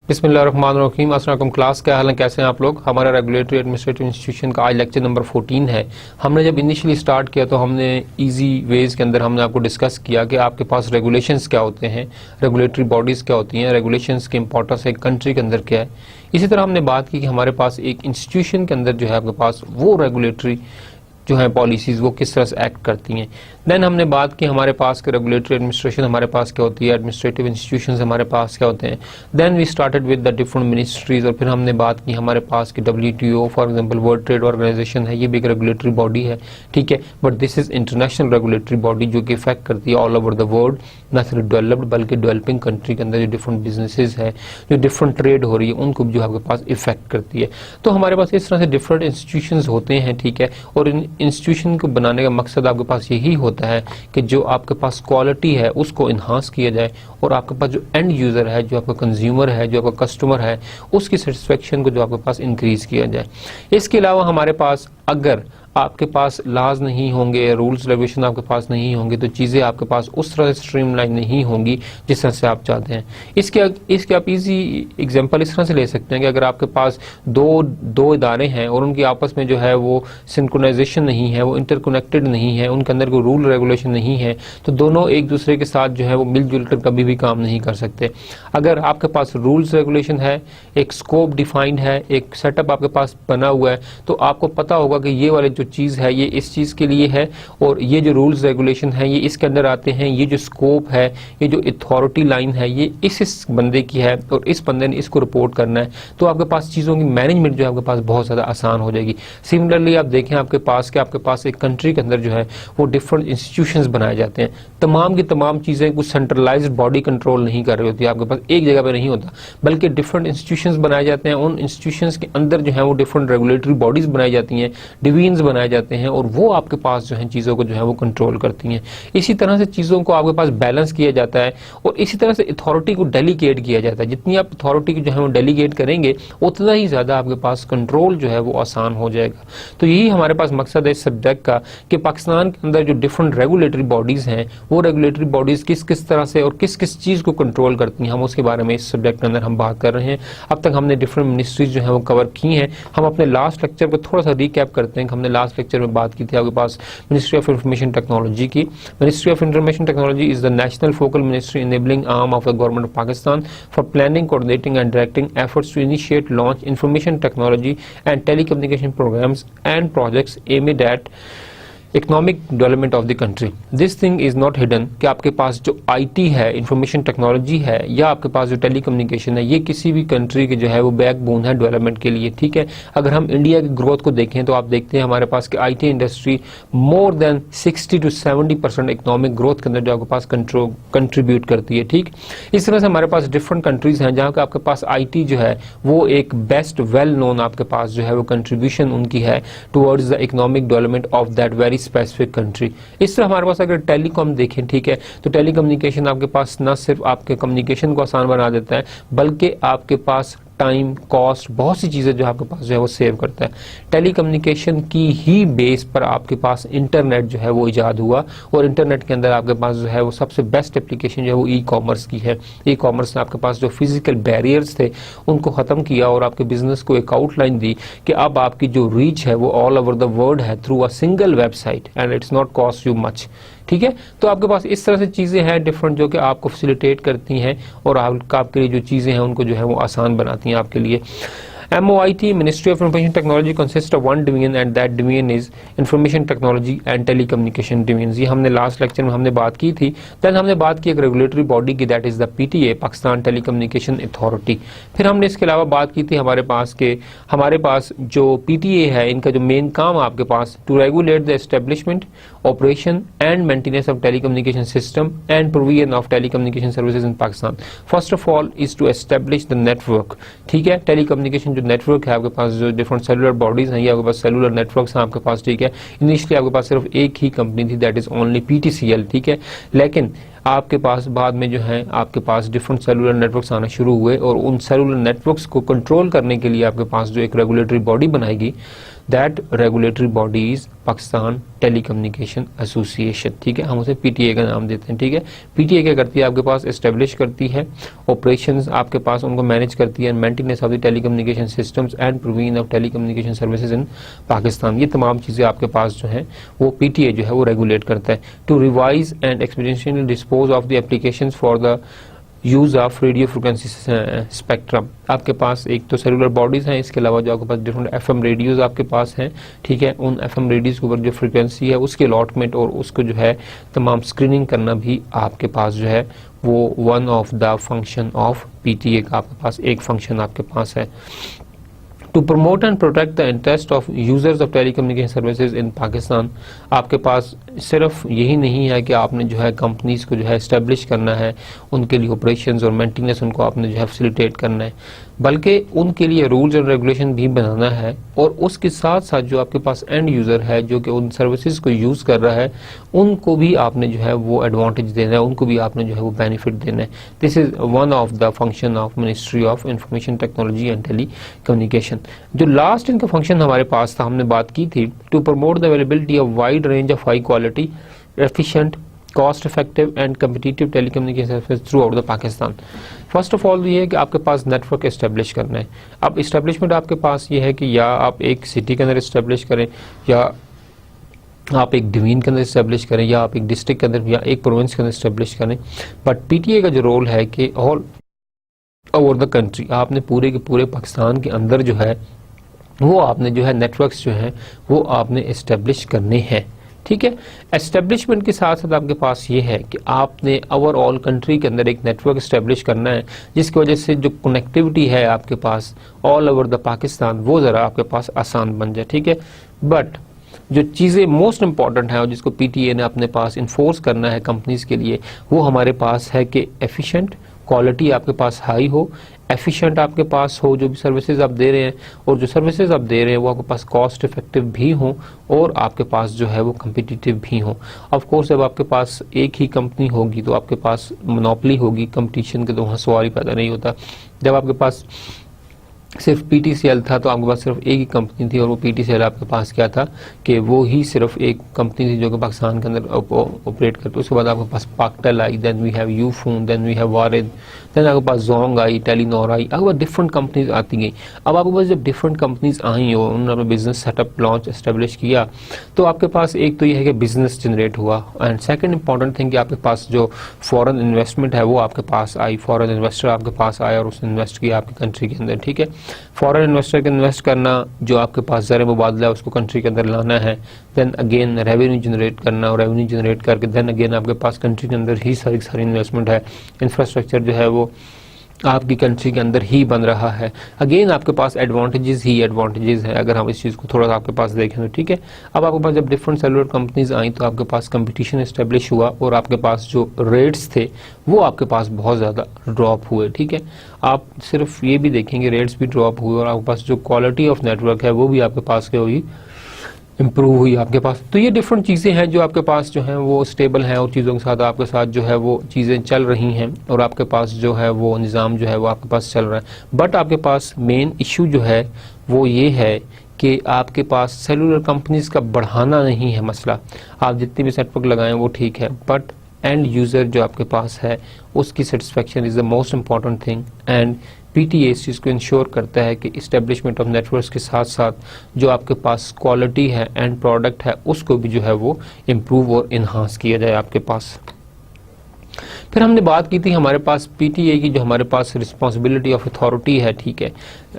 बिस्मिल्लाहिर्रहमानिर्रहीम। अस्सलाम वालेकुम क्लास, क्या हाल है, कैसे हैं आप लोग। हमारा रेगुलेटरी एडमिनिस्ट्रेटिव इंस्टीट्यूशन का आज लेक्चर नंबर 14 है। हमने जब इनिशियली स्टार्ट किया तो हमने इजी वेज के अंदर हमने आपको डिस्कस किया कि आपके पास रेगुलेशंस क्या होते हैं, रेगुलेटरी बॉडीज़ क्या होती हैं, रेगुलेशंस की इंपॉर्टेंस एक कंट्री के अंदर क्या है। इसी तरह हमने बात की कि हमारे पास एक इंस्टीट्यूशन के अंदर जो है आपके पास वो रेगुलेटरी जो है पॉलिसीज़ वो किस तरह से एक्ट करती हैं। देन हमने बात की हमारे पास के रेगुलेटरी एडमिनिस्ट्रेशन हमारे पास क्या होती है, एडमिनिस्ट्रेटिव इंस्टीट्यूशंस हमारे पास क्या होते हैं। Then we started with the different ministries, और फिर हमने बात की हमारे पास की WTO for example world trade organization है, ये भी एक रेगुलेटरी बॉडी है, ठीक है, but this is international regulatory body जो कि इफेक्ट करती है ऑल ओवर द वर्ल्ड, न सिर्फ डेवलप्ड बल्कि डेवलपिंग कंट्री के अंदर जो डिफरेंट बिजनेसेस है, जो डिफरेंट ट्रेड हो रही है, उनको जो आपके पास इफेक्ट करती है। तो हमारे पास इस तरह से डिफरेंट इंस्टीट्यूशंस होते हैं, ठीक है, और इन इंस्टीट्यूशन को बनाने का मकसद आपके पास यही होता है कि जो आपके पास क्वालिटी है उसको इन्हांस किया जाए, और आपके पास जो एंड यूजर है, जो आपका कंज्यूमर है, जो आपका कस्टमर है, उसकी सेटिस्फेक्शन को जो आपके पास इंक्रीज किया जाए। इसके अलावा हमारे पास अगर आपके पास लॉज नहीं होंगे, रूल्स रेगुलेशन आपके पास नहीं होंगे, तो चीज़ें आपके पास उस तरह से स्ट्रीमलाइन नहीं होंगी जिस तरह से आप चाहते हैं। इसके आप इजी एग्जांपल इस तरह से ले सकते हैं कि अगर आपके पास दो इदारे हैं और उनकी आपस में जो है वो सिंक्रोनाइजेशन नहीं है, वो इंटरकनेक्टेड नहीं है, उनके अंदर कोई रूल रेगुलेशन नहीं है, तो दोनों एक दूसरे के साथ जो है वो मिलजुल कर कभी भी काम नहीं कर सकते। अगर आपके पास रूल्स रेगुलेशन है, एक स्कोप डिफाइंड है, एक सेटअप आपके पास बना हुआ है, तो आपको पता होगा कि ये वाले जो चीज़ है ये इस चीज़ के लिए है, और ये जो रूल्स रेगुलेशन है ये इसके अंदर आते हैं, ये जो स्कोप है, ये जो अथॉरिटी लाइन है, ये इस बंदे की है और इस बंदे ने इसको रिपोर्ट करना है। तो आपके पास चीज़ों की मैनेजमेंट जो है आपके पास बहुत ज़्यादा आसान हो जाएगी। सिमिलरली आप देखें आपके पास एक कंट्री के अंदर जो है वो डिफरेंट इंस्टीट्यूशंस बनाए जाते हैं। तमाम की तमाम चीज़ें कुछ सेंट्रलाइज्ड बॉडी कंट्रोल नहीं कर रही होती, आपके पास एक जगह पर नहीं होता, बल्कि डिफरेंट इंस्टीट्यूशंस बनाए जाते हैं। उन इंस्टीट्यूशंस के अंदर जो है वो डिफरेंट रेगुलेटरी बॉडीज़ बनाई जाती हैं, डिवीजन्स बनाए जाते हैं, और वो आपके पास जो है चीज़ों को जो है वो कंट्रोल करती हैं। इसी तरह से चीज़ों को आपके पास बैलेंस किया जाता है, और इसी तरह से अथॉरिटी को डेलीगेट किया जाता है। जितनी आप अथॉरिटी को जो है वो डेलीगेट करेंगे उतना ही ज़्यादा आपके पास कंट्रोल जो है वो आसान हो जाएगा। तो यही हमारे पास मकसद है इस सब्जेक्ट का कि पाकिस्तान के अंदर जो डिफरेंट रेगुलेटरी बॉडीज़ हैं वो रेगुलेटरी बॉडीज़ किस किस तरह से और किस किस चीज़ को कंट्रोल करती हैं, हम उसके बारे में इस सब्जेक्ट के अंदर हम बात कर रहे हैं। अब तक हमने डिफरेंट मिनिस्ट्रीज जो है वो कवर की हैं। हम अपने लास्ट लेक्चर को थोड़ा सा रिकैप करते हैं कि हमने लास्ट लेक्चर में बात की थी आपके पास मिनिस्ट्री ऑफ इंफॉर्मेशन टेक्नोलॉजी की। Ministry of information technology is the national focal ministry enabling arm of the government of Pakistan for planning, coordinating and directing efforts to initiate, launch information technology and telecommunication programs and projects aimed at economic development of the country. This thing is not hidden कि आपके पास जो IT है, information technology है, या आपके पास जो टेलीकम्युनिकेशन है, ये किसी भी कंट्री के जो है वो बैकबोन है डेवलपमेंट के लिए, ठीक है। अगर हम इंडिया की ग्रोथ को देखें तो आप देखते हैं हमारे पास कि IT industry more than 60 to 70% economic growth के अंदर जो आपके पास कंट्रीब्यूट करती है, ठीक। इस तरह से हमारे पास डिफरेंट कंट्रीज हैं जहाँ का आपके पास IT जो है वो एक बेस्ट वेल नोन आपके पास जो है वो कंट्रीब्यूशन उनकी है towards the economic development of that very specific country. इस तरह हमारे पास अगर टेलीकॉम देखें, ठीक है, तो टेलीकम्युनिकेशन आपके पास न सिर्फ आपके कम्युनिकेशन को आसान बना देता है, बल्कि आपके पास टाइम, कॉस्ट, बहुत सी चीज़ें जो आपके पास जो है वो सेव करता है। टेलीकम्युनिकेशन की ही बेस पर आपके पास इंटरनेट जो है वो इजाद हुआ, और इंटरनेट के अंदर आपके पास जो है वो सबसे बेस्ट एप्लीकेशन जो है वो ई-कॉमर्स की है। ई-कॉमर्स ने आपके पास जो फिजिकल बैरियर्स थे उनको ख़त्म किया और आपके बिजनेस को एक आउटलाइन दी कि अब आपकी जो रीच है वो ऑल ओवर द वर्ल्ड है through a single website and it's not cost you much, ठीक है। तो आपके पास इस तरह से चीज़ें हैं डिफरेंट जो कि आपको फैसिलिटेट करती हैं और आपके लिए जो चीज़ें हैं उनको जो है वो आसान बनाती हैं आपके लिए। MOIT, Ministry of Information Technology, consists of one division and that division is Information Technology and Telecommunication Divisions। ये हमने लास्ट लेक्चर में हमने बात की थी। दैन हमने बात की एक रेगुलेटरी बॉडी की, that is the PTA, Pakistan telecommunication authority. फिर हमने इसके अलावा बात की थी हमारे पास जो PTA है इनका जो मेन काम आपके पास to regulate the establishment operation and maintenance of telecommunication system and provision of telecommunication services in Pakistan. First of all is to establish the network. ठीक है, टेलीकम्युनिकेशन जो नेटवर्क है आपके पास, जो डिफरेंट सेलुलर बॉडीज हैं, ये आपके पास सेलुलर नेटवर्क्स हैं आपके पास, ठीक है। इनिशियली आपके पास सिर्फ एक ही कंपनी थी, दैट इज ओनली PTCL, ठीक है। लेकिन आपके पास बाद में जो है आपके पास डिफरेंट सेलुलर नेटवर्क्स आना शुरू हुए और उन सेलुलर नेटवर्क्स को कंट्रोल करने के लिए आपके पास जो एक रेगुलेटरी बॉडी बनाएगी, that regulatory body is Pakistan telecommunication association, ठीक है। हम उसे PTA का नाम देते हैं, ठीक है। PTA क्या करती है, आपके पास एस्टेब्लिश करती है ऑपरेशंस, आपके पास उनको मैनेज करती है, maintenance of the telecommunication systems and provision of telecommunication services in Pakistan. ये तमाम चीज़ें आपके पास जो है वो PTA जो है वो रेगुलेट करता है। To revise and expeditionally dispose of the applications for the use of radio frequency spectrum. आपके पास एक तो सेलुलर बॉडीज हैं, इसके अलावा जो आपके पास डिफरेंट FM रेडियोज आपके पास हैं, ठीक है। उन FM रेडियोज के ऊपर जो फ्रिक्वेंसी है उसके अलॉटमेंट और उसको जो है तमाम स्क्रीनिंग करना भी आपके पास जो है वो one of the function of PTA का आपके पास एक फंक्शन आपके पास है। To promote and protect the interest of users of telecommunication services in Pakistan, आपके पास सिर्फ यही नहीं है कि आपने जो है कंपनीज को जो है इस्टेब्लिश करना है, उनके लिए ऑपरेशंस और मेंटेनेंस उनको आपने जो है फैसिलिटेट करना है, बल्कि उनके लिए रूल्स एंड रेगुलेशन भी बनाना है। और उसके साथ साथ जो आपके पास एंड यूज़र है जो कि उन सर्विसेज को यूज़ कर रहा है, उनको भी आपने जो है वो एडवांटेज देना है, उनको भी आपने जो है वो बेनिफिट देना है। This is one of the function of ministry of information technology and telecommunication. जो लास्ट इनका फंक्शन हमारे पास था, हमने बात की थी, to promote the availability of wide range of high quality, efficient, cost effective and competitive telecommunication service throughout the Pakistan. First of all ये है कि आपके पास नेटवर्क इस्टेब्लिश करना है। अब इस्टेब्लिशमेंट आपके पास ये है कि या आप एक सिटी के अंदर इस्टेब्लिश करें, या आप एक डिवीजन के अंदर इस्टेब्लिश करें, या आप एक डिस्ट्रिक्ट के अंदर या एक प्रोविंस के अंदर इस्टेब्लिश करें। बट PTA का जो रोल है कि ऑल ओवर द कंट्री, आपने पूरे के पूरे पाकिस्तान के अंदर जो है वो आपने जो है नेटवर्क्स जो है वो आपने इस्टेब्लिश करने हैं, ठीक है। एस्टेब्लिशमेंट के साथ साथ आपके पास ये है कि आपने ओवरऑल कंट्री के अंदर एक नेटवर्क इस्टेब्लिश करना है, जिसकी वजह से जो कनेक्टिविटी है आपके पास ऑल ओवर द पाकिस्तान वो ज़रा आपके पास आसान बन जाए, ठीक है। बट जो चीज़ें मोस्ट इंपॉर्टेंट हैं और जिसको PTA ने अपने पास इन्फोर्स करना है कंपनीज के लिए, वो हमारे पास है कि एफिशिएंट, क्वालिटी आपके पास हाई हो, एफिशिएंट आपके पास हो जो भी सर्विसेज आप दे रहे हैं, और जो सर्विसेज आप दे रहे हैं वो आपके पास कॉस्ट इफेक्टिव भी हो और आपके पास जो है वो कम्पिटिटिव भी हो। ऑफ कोर्स जब आपके पास एक ही कंपनी होगी तो आपके पास मोनोपोली होगी, कंपटीशन के तो वहाँ सवाल ही पैदा नहीं होता। जब आपके पास सिर्फ PTCL था तो आपके पास सिर्फ एक ही कंपनी थी, और वो PTCL आपके पास क्या था कि वो ही सिर्फ एक कंपनी थी जो कि पाकिस्तान के अंदर ऑपरेट करती। उसके बाद आपके पास पाकटेल आई, then we have Ufone, then we have Warid, then आपके पास जोंग आई, टेलीनॉर आई, आपके पास डिफरेंट कंपनीज आती गई। अब आपके पास जब डिफरेंट कंपनीज आई और उन्होंने अपना बिजनेस सेटअप लॉन्च एस्टेब्लिश किया, तो आपके पास एक तो ये है कि बिजनेस जनरेट हुआ, एंड सेकंड इंपॉर्टेंट थिंग कि आपके पास जो फॉरेन इन्वेस्टमेंट है वो आपके पास आई, फॉरेन इन्वेस्टर आपके पास आया और उसने इन्वेस्ट किया आपकी कंट्री के अंदर, ठीक है। फॉरेन इन्वेस्टर के इन्वेस्ट करना, जो आपके पास ज़र मुबादला है उसको कंट्री के अंदर लाना है, देन अगेन रेवेन्यू जनरेट करना, और रेवेन्यू जनरेट करके देन अगेन आपके पास कंट्री के अंदर ही सारी इन्वेस्टमेंट है, इंफ्रास्ट्रक्चर जो है वो आपकी कंट्री के अंदर ही बन रहा है। अगेन आपके पास एडवांटेजेस ही एडवांटेजेस है अगर हम इस चीज़ को थोड़ा सा आपके पास देखें तो, ठीक है। अब आपके पास जब डिफरेंट सेलुलर कंपनीज आई तो आपके पास कंपटीशन एस्टेब्लिश हुआ और आपके पास जो रेट्स थे वो आपके पास बहुत ज़्यादा ड्रॉप हुए, ठीक है। आप सिर्फ ये भी देखेंगे रेट्स भी ड्रॉप हुए और आपके पास जो क्वालिटी ऑफ नेटवर्क है वो भी आपके पास क्या हुई, इम्प्रूव हुई आपके पास। तो ये डिफरेंट चीज़ें हैं जो आपके पास जो हैं वो स्टेबल हैं और चीज़ों के साथ आपके साथ जो है वो चीज़ें चल रही हैं और आपके पास जो है वो निज़ाम जो है वो आपके पास चल रहा है। बट आपके पास मेन इशू जो है वो ये है कि आपके पास सेलुलर कंपनीज का बढ़ाना नहीं है मसला। आप जितनी भी नेटवर्क लगाएं वो ठीक है, बट एंड यूज़र जो आपके पास है उसकी satisfaction is the most important thing, and PTA इस चीज़ को इंश्योर करता है कि इस्टेब्लिशमेंट ऑफ नेटवर्क्स के साथ साथ जो आपके पास क्वालिटी है एंड प्रोडक्ट है उसको भी जो है वो इम्प्रूव और इन्हांस किया जाए आपके पास। फिर हमने बात की थी हमारे पास PTA की जो हमारे पास रिस्पॉन्सिबिलिटी ऑफ अथॉरिटी है, ठीक है।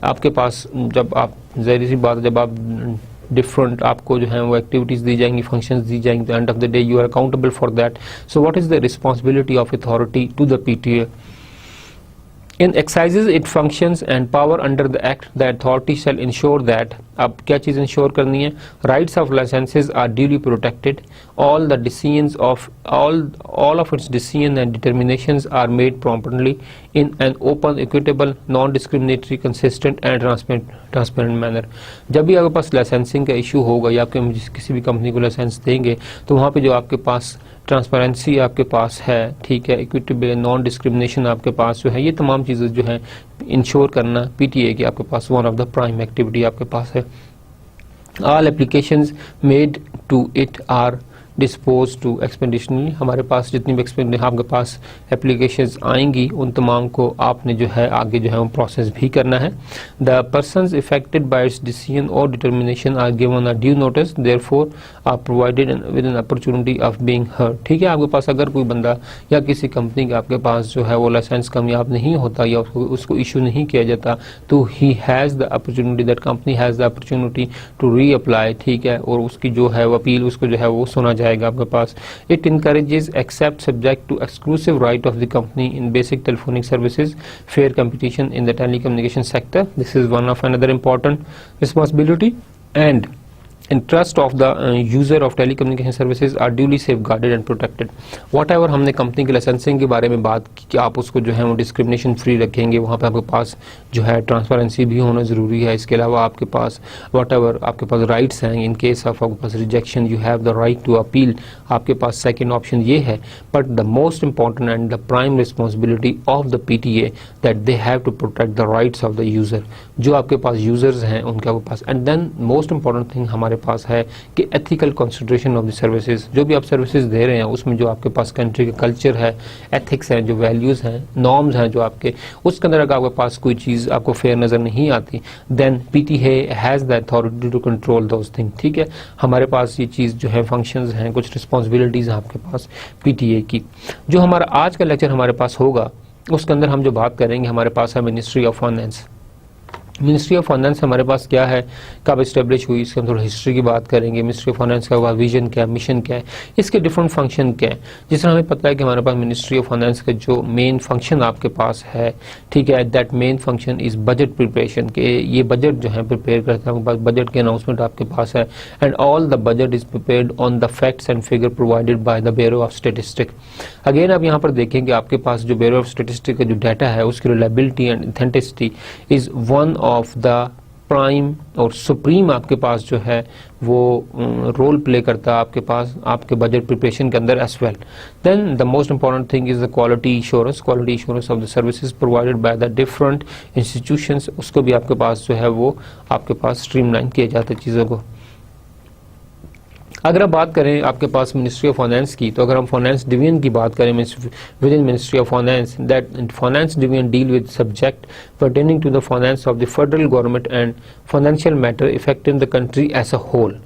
आपके पास जब आप ज़ाहिर सी बात जब आप डिफरेंट आपको जो है वो एक्टिविटीज़ दी जाएंगी, फंक्शंस दी जाएंगी, end of the day you are accountable for that. So what is the responsibility of authority to the PTA? In exercises its functions and power under the Act, the authority shall ensure that अब क्या चीज़ ensure करनी है, rights of licenses are duly protected, all the decisions of all of its decision and determinations are made promptly in an open, equitable, non-discriminatory, consistent and transparent manner। जब भी आपके पास licensing का issue होगा या आपके किसी भी कंपनी को लाइसेंस देंगे तो वहाँ पे जो आपके पास ट्रांसपेरेंसी आपके पास है, ठीक है, इक्विटेबल, नॉन डिस्क्रिमिनेशन आपके पास जो है, ये तमाम चीज़ें जो है इंश्योर करना पीटीए की आपके पास one of the prime activity आपके पास है। All applications made to it are dispose to expeditionally, हमारे पास जितनी भी आपके पास एप्लीकेशंस आएंगी उन तमाम को आपने जो है आगे जो है वो प्रोसेस भी करना है। The persons affected by its decision और determination are given a due notice, therefore are provided with an opportunity of being heard. ठीक है, आपके पास अगर कोई बंदा या किसी कंपनी का आपके पास जो है वो लाइसेंस कामयाब नहीं होता या उसको इशू नहीं किया जाता तो ही has the opportunity, that company has the opportunity to reapply, ठीक है, और उसकी जो है वो अपील उसको जो है वो सुना जाएगा आपके पास। It encourages except subject to exclusive right of the company in basic telephonic services, fair competition in the telecommunication sector, this is one of another important responsibility, and interest of the user of telecommunication services are duly safeguarded and protected. Whatever हमने company के licensing के बारे में बात की कि आप उसको जो है वो डिस्क्रिमिनेशन फ्री रखेंगे, वहाँ पे आपके पास जो है ट्रांसपेरेंसी भी होना ज़रूरी है। इसके अलावा आपके पास वॉट एवर आपके पास राइट्स हैं, इन केस ऑफ आपके पास rejection you have the right to appeal, आपके पास सेकेंड ऑप्शन ये है। But the most important and the prime responsibility of the PTA that they have to protect the rights of the user, जो आपके पास users हैं उनके आपके पास। And then most important thing हमारे पास है कि ethical consideration of the services, जो भी आप सर्विसेज दे रहे हैं उसमें जो आपके पास कंट्री का कल्चर है, एथिक्स हैं, जो वैल्यूज़ हैं, नॉर्म्स हैं जो आपके, उसके अंदर अगर आपके पास कोई चीज़ आपको फेयर नज़र नहीं आती then PTA has the authority to control those thing. ठीक है, हमारे पास ये चीज़ जो है फंक्शंस हैं, कुछ रिस्पॉन्सिबिलिटीज़ हैं आपके पास पीटीए की। जो हमारा आज का लेक्चर हमारे पास होगा उसके अंदर हम जो बात करेंगे, हमारे पास है ministry of finance. Ministry of finance हमारे पास क्या है, कब इस्टेब्लिश हुई, इसके अंदर हिस्ट्री की बात करेंगे। मिनिस्ट्री ऑफ फाइनेंस का विजन क्या है, मिशन क्या है, इसके डिफरेंट फंक्शन क्या है। जिस तरह हमें पता है कि हमारे पास मिनिस्ट्री ऑफ फाइनेंस का जो मेन फंक्शन आपके पास है, ठीक है, that main function is budget preparation, के ये बजट जो है प्रिपेयर करता है, आपके पास बजट के अनाउंसमेंट आपके पास है, and all the budget is prepared on the facts and figure provided by the bureau of statistic. Again आप यहाँ पर देखेंगे आपके पास जो ब्यूरो ऑफ स्टेटिस्टिक का जो डाटा है उसकी reliability and authenticity is one of the prime और सुप्रीम आपके पास जो है वो रोल प्ले करता है आपके पास आपके बजट प्रिपरेशन के अंदर as well. Then the most important thing is the quality insurance of the services provided by the different institutions, उसको भी आपके पास जो है वो आपके पास स्ट्रीमलाइन किया जाता है चीज़ों को। अगर आप बात करें आपके पास मिनिस्ट्री ऑफ फाइनेंस की, तो अगर हम फाइनेंस डिवीजन की बात करें within ministry of finance, that finance division deal with subject pertaining to the finance of the federal government and financial matter affecting the country as a whole.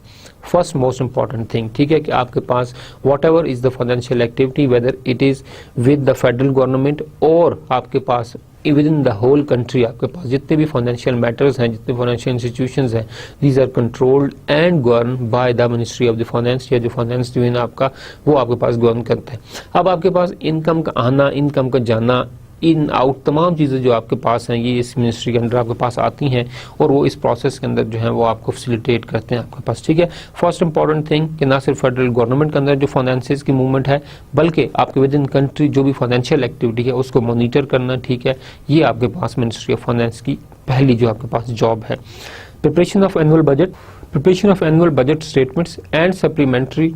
First most important thing, ठीक है, कि आपके पास whatever is the financial activity whether it is with the federal government और आपके पास within the whole country, आपके पास जितने भी फाइनेंशियल मैटर्स हैं, जितने फाइनेंशियल इंस्टीट्यूशंस हैं, these are controlled and govern by the ministry of the finance, या जो फाइनेंस डिवीजन आपका वो आपके पास गवर्न करता है। अब आपके पास इनकम का आना, इनकम का जाना, इन आउट तमाम चीज़ें जो आपके पास हैं ये इस मिनिस्ट्री के अंदर आपके पास आती हैं और वो इस प्रोसेस के अंदर जो है वो आपको फैसिलिटेट करते हैं आपके पास। ठीक है, फर्स्ट इंपॉर्टेंट थिंग कि ना सिर्फ फेडरल गवर्नमेंट के अंदर जो फाइनेंसेस की मूवमेंट है बल्कि आपके विद इन कंट्री जो भी फाइनेंशियल एक्टिविटी है उसको मॉनिटर करना, ठीक है, ये आपके पास मिनिस्ट्री ऑफ फाइनेंस की पहली जो आपके पास जॉब है। Preparation of annual budget statements and supplementary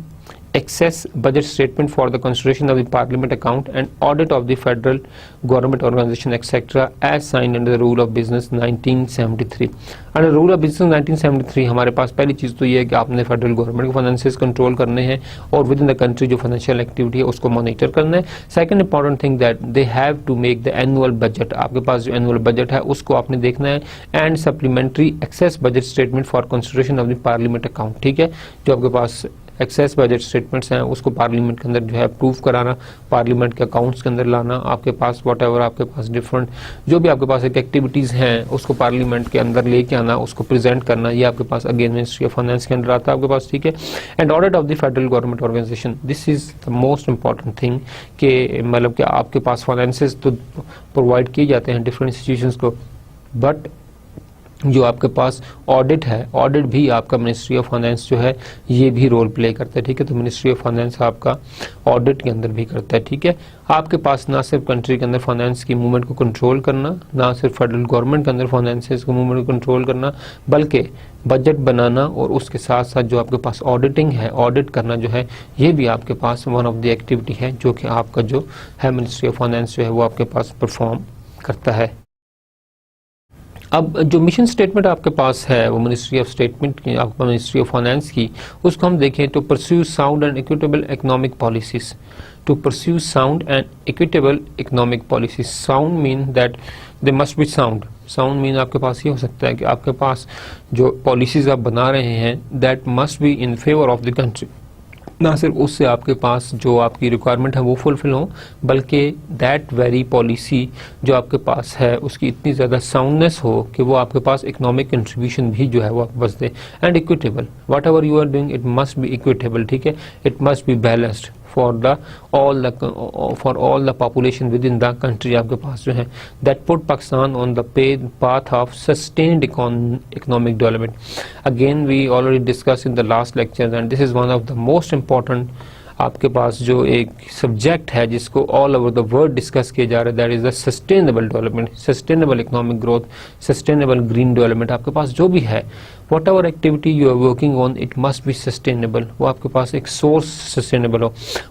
excess budget statement for the consideration of the parliament account and audit of the federal government organization etc as signed under the rule of business 1973। Under rule of business 1973 हमारे पास पहली चीज़ तो ये है कि आपने federal government के finances control करने हैं और विद इन द कंट्री जो फाइनेंशियल एक्टिविटी है उसको मॉनिटर करना है। Second important thing that they have to make the annual budget, आपके पास जो एनुअल बजट है उसको आपने देखना है, and supplementary excess budget statement for consideration of the parliament account. ठीक है, जो आपके पास एक्सेस बजट स्टेटमेंट्स हैं उसको पार्लियामेंट के अंदर जो है अप्रूव कराना, पार्लियामेंट के अकाउंट्स के अंदर लाना, आपके पास वॉट एवर आपके पास डिफरेंट जो भी आपके पास एक एक्टिविटीज़ हैं उसको पार्लियामेंट के अंदर लेके आना, उसको प्रेजेंट करना, ये आपके पास अगेन मिनिस्ट्री ऑफ फाइनेंस के अंदर आता है आपके पास। ठीक है, and audit of the federal government organization, this is the most important thing कि मतलब कि आपके पास फाइनेंसेस तो प्रोवाइड किए जाते हैं डिफरेंट इंस्टीट्यूशंस को, बट जो आपके पास ऑडिट है, ऑडिट भी आपका मिनिस्ट्री ऑफ फाइनेंस जो है ये भी रोल प्ले करता है, ठीक है। तो मिनिस्ट्री ऑफ फाइनेंस आपका ऑडिट के अंदर भी करता है, ठीक है। आपके पास ना सिर्फ कंट्री के अंदर फाइनेंस की मूवमेंट को कंट्रोल करना, ना सिर्फ फेडरल गवर्नमेंट के अंदर फाइनेंसेस की मूवमेंट को कंट्रोल करना, बल्कि बजट बनाना और उसके साथ साथ जो आपके पास ऑडिटिंग है, ऑडिट करना जो है ये भी आपके पास वन ऑफ द एक्टिविटी है जो कि आपका जो है मिनिस्ट्री ऑफ फाइनेंस जो है वो आपके पास परफॉर्म करता है। अब जो मिशन स्टेटमेंट आपके पास है वो मिनिस्ट्री ऑफ स्टेटमेंट की, आपका मिनिस्ट्री ऑफ फाइनेंस की, उसको हम देखें तो pursue sound and equitable economic policies, to pursue sound and equitable economic policies. Sound mean that they must be sound, sound mean आपके पास ये हो सकता है कि आपके पास जो पॉलिसीज आप बना रहे हैं that must be in favour of the country, ना सिर्फ उससे आपके पास जो आपकी रिक्वायरमेंट है वो फुलफिल हो, बल्कि दैट वेरी पॉलिसी जो आपके पास है उसकी इतनी ज़्यादा साउंडनेस हो कि वो आपके पास इकोनॉमिक कंट्रीब्यूशन भी जो है वो आपके पास दे। And equitable, whatever you are doing it must be equitable, ठीक है। It must be balanced for all the population within the country आपके पास जो है, that put Pakistan on the path of sustained economic development. Again we already discussed in the last lecture and this is one of the most important आपके पास जो एक subject है जिसको all over the world discuss किया जा रहा है, that is the sustainable development, sustainable economic growth, sustainable green development. आपके पास जो भी है whatever activity you are working on it must be sustainable, वो आपके पास एक सोर्स सस्टेनेबल हो।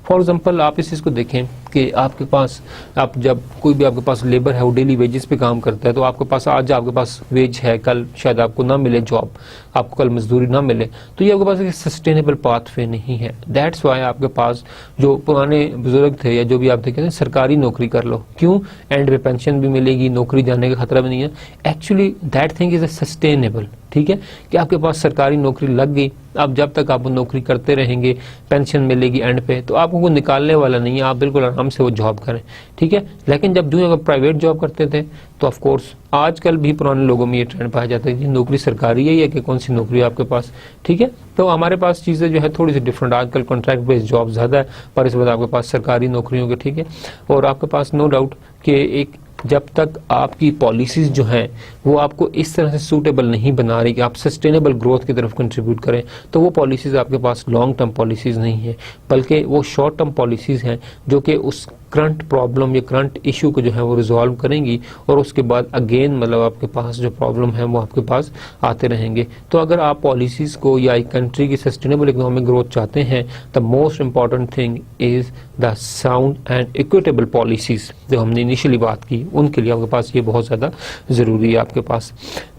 फॉर एग्जांपल आप इस चीज़ को देखें कि आपके पास, आप जब कोई भी आपके पास लेबर है वो डेली वेजेस पे काम करता है, तो आपके पास आज आपके पास वेज है, कल शायद आपको ना मिले जॉब, आपको कल मजदूरी ना मिले, तो ये आपके पास एक सस्टेनेबल पाथवे नहीं है। दैट्स वाई आपके पास जो पुराने बुजुर्ग थे या जो भी आप देखें सरकारी नौकरी कर लो, क्यों, एंड में पेंशन भी मिलेगी, नौकरी जाने का खतरा भी नहीं है। Actually that thing is a sustainable, ठीक है, कि आपके पास सरकारी नौकरी लग गई, अब जब तक आप नौकरी करते रहेंगे पेंशन मिलेगी एंड पे, तो आपको कोई निकालने वाला नहीं है, आप बिल्कुल आराम से वो जॉब करें, ठीक है। लेकिन जब जो अगर प्राइवेट जॉब करते थे तो ऑफ कोर्स आजकल भी पुराने लोगों में ये ट्रेंड पाया जाता है कि नौकरी सरकारी है या कि कौन सी नौकरी है आपके पास, ठीक है। तो हमारे पास चीज़ें जो है थोड़ी सी डिफरेंट, आजकल कॉन्ट्रैक्ट बेस्ड जॉब ज़्यादा है, पर इस वक्त आपके पास सरकारी नौकरियों के, ठीक है। और आपके पास नो डाउट कि एक जब तक आपकी पॉलिसीज जो हैं वो आपको इस तरह से सूटेबल नहीं बना रही कि आप सस्टेनेबल ग्रोथ की तरफ कंट्रीब्यूट करें, तो वो पॉलिसीज आपके पास लॉन्ग टर्म पॉलिसीज नहीं है, बल्कि वो शॉर्ट टर्म पॉलिसीज हैं जो कि उस करंट प्रॉब्लम या करंट इशू को जो है वो रिजॉल्व करेंगी और उसके बाद अगेन मतलब आपके पास जो प्रॉब्लम है वो आपके पास आते रहेंगे। तो अगर आप पॉलिसीज को या एक कंट्री की सस्टेनेबल इकोनॉमिक ग्रोथ चाहते हैं, the most important thing is the sound and equitable policies जो हमने इनिशियली बात की, उनके लिए आपके पास ये बहुत ज़्यादा ज़रूरी है आपके पास।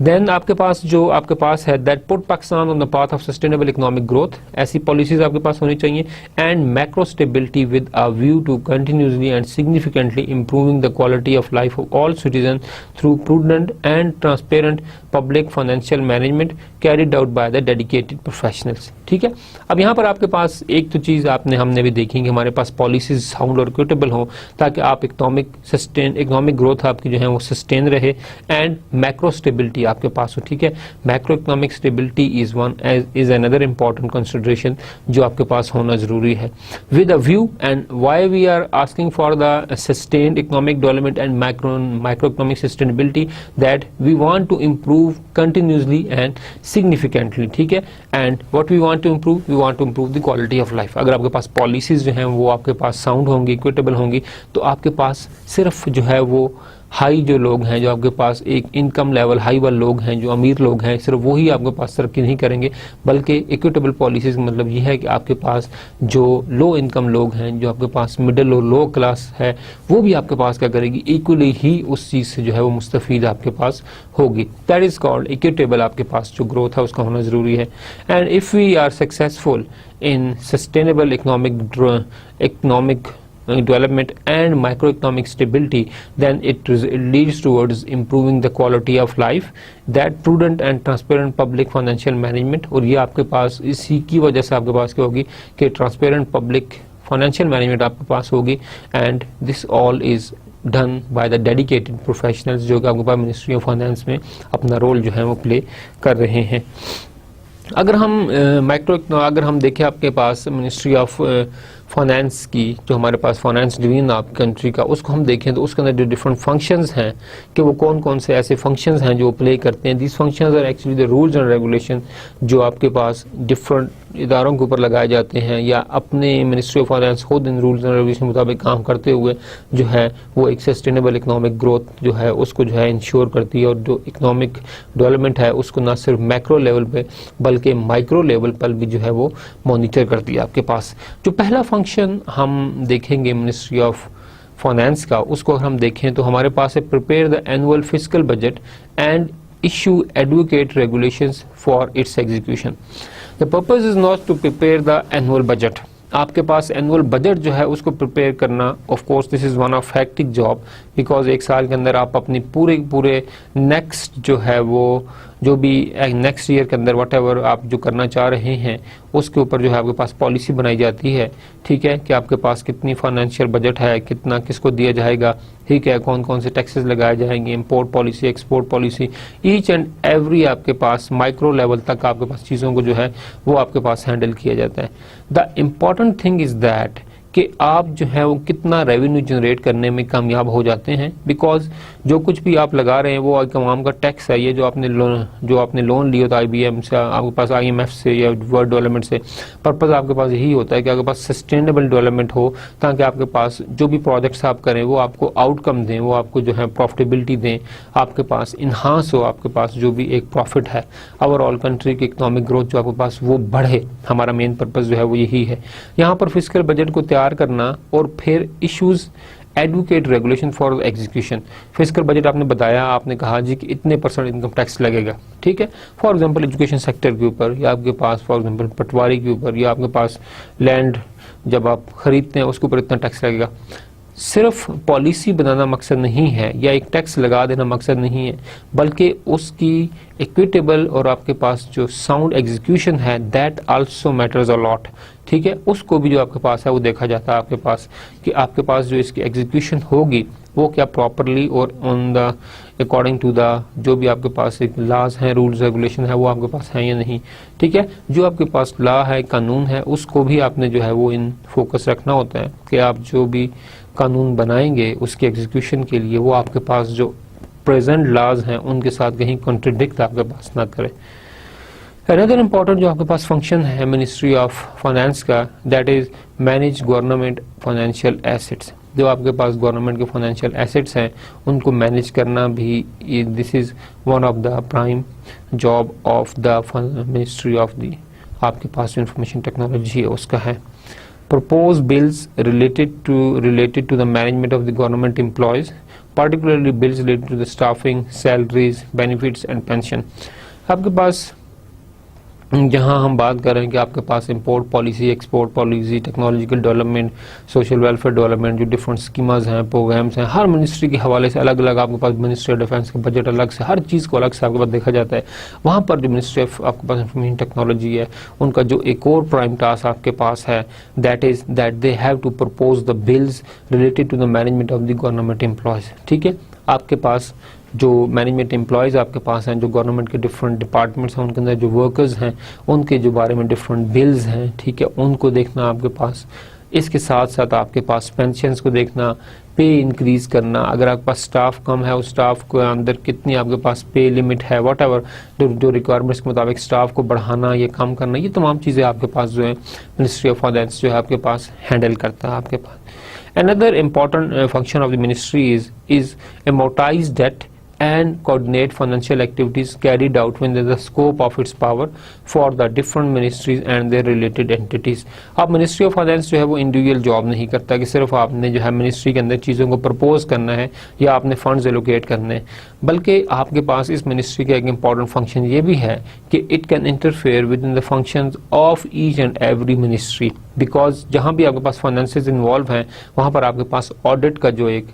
देन आपके पास जो आपके पास है that put Pakistan on the path of sustainable economic growth, ऐसी पॉलिसीज आपके पास होनी चाहिए। And macro stability with a view to continuously and significantly improving the quality of life of all citizens through prudent and transparent public financial management carried out by the dedicated professionals, ठीक है। अब यहाँ पर आपके पास एक तो चीज़ हमने भी देखी कि हमारे पास पॉलिसीज साउंड और इक्विटेबल हो ताकि आप इकोनॉमिक ग्रोथ आपकी जो है वो सस्टेन रहे, एंड मैक्रो स्टेबिलिटी आपके पास हो, ठीक है। Macro economic stability is another important consideration जो आपके पास होना जरूरी है with a view, and why we are asking for the sustained economic development and microeconomic sustainability that we want to improve continuously and significantly, ठीक है। and what we want to improve the quality of life। अगर आपके पास policies जो हैं वो आपके पास sound होंगी, equitable होंगी, तो आपके पास सिर्फ जो है वो हाई जो लोग हैं, जो आपके पास एक इनकम लेवल हाई वाले लोग हैं, जो अमीर लोग हैं, सिर्फ वही आपके पास तरक्की नहीं करेंगे, बल्कि इक्विटेबल पॉलिसीज का मतलब ये है कि आपके पास जो लो इनकम लोग हैं, जो आपके पास मिडिल और लो क्लास है, वो भी आपके पास क्या करेगी, इक्वली ही उस चीज़ से जो है वो मुस्तफीद आपके पास होगी। दैट इज़ कॉल्ड इक्विटेबल, आपके पास जो ग्रोथ है उसका होना ज़रूरी है। And if we are successful in sustainable economic development and microeconomic stability, then it leads towards improving the quality of life, that prudent and transparent public financial management। और ये आपके पास इसी की वजह से आपके पास क्या होगी कि transparent public financial management आपके पास होगी, and this all is done by the dedicated professionals जो कि आपके पास मिनिस्ट्री ऑफ फाइनेंस में अपना रोल जो है वो प्ले कर रहे हैं। अगर हम अगर हम देखें आपके पास मिनिस्ट्री ऑफ फाइनेंस की, जो हमारे पास फाइनेंस डिवीजन आप कंट्री का, उसको हम देखें तो उसके अंदर जो डिफरेंट फंक्शंस हैं कि वो कौन कौन से ऐसे फंक्शंस हैं जो प्ले करते हैं। This functions are actually the rules and regulation जो आपके पास डिफरेंट इदारों के ऊपर लगाए जाते हैं, या अपने मिनिस्ट्री ऑफ फाइनेंस खुद इन रूल्स एंड रेगुलेशन के मुताबिक काम करते हुए जो है वो एक सस्टेनेबल इकोनॉमिक ग्रोथ जो है उसको जो है इंश्योर करती है, और जो इकोनॉमिक डेवलपमेंट है उसको ना सिर्फ मैक्रो लेवल पे बल्कि माइक्रो लेवल पर भी जो है वो मॉनिटर करती है आपके पास। जो पहला फंक्शन हम देखेंगे मिनिस्ट्री ऑफ फाइनेंस का, उसको अगर हम देखें तो हमारे पास है prepare the annual fiscal budget and issue advocate regulations for its execution. The purpose is not to prepare the annual budget, आपके पास एनुअल बजट जो है उसको प्रिपेयर करना, of course this is one of hectic job, because एक साल के अंदर आप अपनी पूरे नेक्स्ट जो है वो जो भी नेक्स्ट ईयर के अंदर वट एवर आप जो करना चाह रहे हैं उसके ऊपर जो है आपके पास पॉलिसी बनाई जाती है, ठीक है, कि आपके पास कितनी फाइनेंशियल बजट है, कितना किसको दिया जाएगा, ठीक है, कौन कौन से टैक्सेस लगाए जाएंगे, import policy, export policy, each and every आपके पास माइक्रो लेवल तक आपके पास चीज़ों को जो है वो आपके पास हैंडल किया जाता है। The important thing is that कि आप जो है वो कितना रेवेन्यू जनरेट करने में कामयाब हो जाते हैं, बिकॉज जो कुछ भी आप लगा रहे हैं वो तमाम का टैक्स है। ये जो आपने लोन लिया था IBM से, आपके पास IMF से या वर्ल्ड डेवलपमेंट से, पर्पज़ आपके पास यही होता है कि आपके पास सस्टेनेबल डेवलपमेंट हो, ताकि आपके पास जो भी प्रोजेक्ट्स आप करें वो आपको आउटकम दें, वो आपको जो है प्रॉफिटेबिलिटी दें, आपके पास इन्हांस हो, आपके पास जो भी एक प्रॉफिट है ओवरऑल कंट्री की इकोनॉमिक ग्रोथ जो आपके पास वो बढ़े। हमारा मेन पर्पज़ जो है वो यही है। यहाँ पर फिस्कल बजट को तैयार करना और फिर issues advocate regulation for execution. Fiscal budget आपने बताया, आपने कहा जी कि इतने % इनकम टैक्स लगेगा, ठीक है, फॉर एग्जांपल एजुकेशन सेक्टर के ऊपर, या आपके पास फॉर एग्जांपल पटवारी के ऊपर, या आपके पास लैंड जब आप खरीदते हैं उसके ऊपर इतना टैक्स लगेगा। सिर्फ पॉलिसी बनाना मकसद नहीं है या एक टैक्स लगा देना मकसद नहीं है, बल्कि उसकी इक्विटेबल और आपके पास जो साउंड एग्जीक्यूशन है that also matters a lot, ठीक है, उसको भी जो आपके पास है वो देखा जाता है आपके पास कि आपके पास जो इसकी एग्जीक्यूशन होगी वो क्या प्रॉपरली और on the according to the जो भी आपके पास एक लॉज हैं, रूल्स रेगुलेशन है वो आपके पास है या नहीं, ठीक है। जो आपके पास लॉ है, कानून है, उसको भी आपने जो है वो इन फोकस रखना होता है कि आप जो भी कानून बनाएंगे उसके एग्जीक्यूशन के लिए वो आपके पास जो प्रेजेंट लॉज हैं उनके साथ कहीं कॉन्ट्रडिक्ट आपके पास ना करे। अनदर इम्पॉर्टेंट जो आपके पास फंक्शन है मिनिस्ट्री ऑफ फाइनेंस का, that is manage government financial assets. जो आपके पास गवर्नमेंट के फाइनेंशियल एसेट्स हैं उनको मैनेज करना भी, this is one of the prime job of the ministry of the आपके पास जो इंफॉर्मेशन टेक्नोलॉजी है उसका है। Propose bills related to the management of the government employees, particularly bills related to the staffing, salaries, benefits and pension। आपके पास जहाँ हम बात कर रहे हैं कि आपके पास import policy, export policy, technological development, social welfare development, जो डिफरेंट स्कीम्स हैं, प्रोग्राम्स हैं, हर मिनिस्ट्री के हवाले से अलग अलग आपके पास मिनिस्ट्री ऑफ डिफेंस का बजट अलग से, हर चीज़ को अलग से आपके पास देखा जाता है। वहाँ पर जो मिनिस्ट्री ऑफ आपके पास इंफॉर्मेशन टेक्नोलॉजी है उनका जो एक और प्राइम टास्क आपके पास है that is that they have to propose the bills related to the management of the government employees, ठीक है। आपके पास जो मैनेजमेंट एम्प्लॉयज़ आपके पास हैं, जो गवर्नमेंट के डिफरेंट डिपार्टमेंट्स हैं उनके अंदर जो वर्कर्स हैं उनके जो बारे में डिफरेंट बिल्स हैं, ठीक है, उनको देखना आपके पास। इसके साथ साथ आपके पास पेंशन्स को देखना, पे इंक्रीज करना, अगर आपके पास स्टाफ कम है उस स्टाफ को अंदर कितनी आपके पास पे लिमिट है, वट एवर जो रिक्वायरमेंट्स के मुताबिक स्टाफ को बढ़ाना या कम करना, ये तमाम चीज़ें आपके पास जो है मिनिस्ट्री ऑफ फाइनेंस जो है आपके पास हैंडल करता है आपके पास। Another important function of the ministry is amortize debt and coordinate financial activities carried out within the scope of its power for the different ministries and their related entities। अब ministry of finance जो है वो individual job नहीं करता कि सिर्फ आपने जो है मिनिस्ट्री के अंदर चीज़ों को प्रपोज करना है या आपने फंड्स एलोकेट करने हैं, बल्कि आपके पास इस मिनिस्ट्री का एक इम्पॉर्टेंट फंक्शन ये भी है कि it can interfere with in the functions of each and every ministry, because जहाँ भी आपके पास फाइनेंसेस इन्वॉल्व हैं वहाँ पर आपके पास ऑडिट का जो एक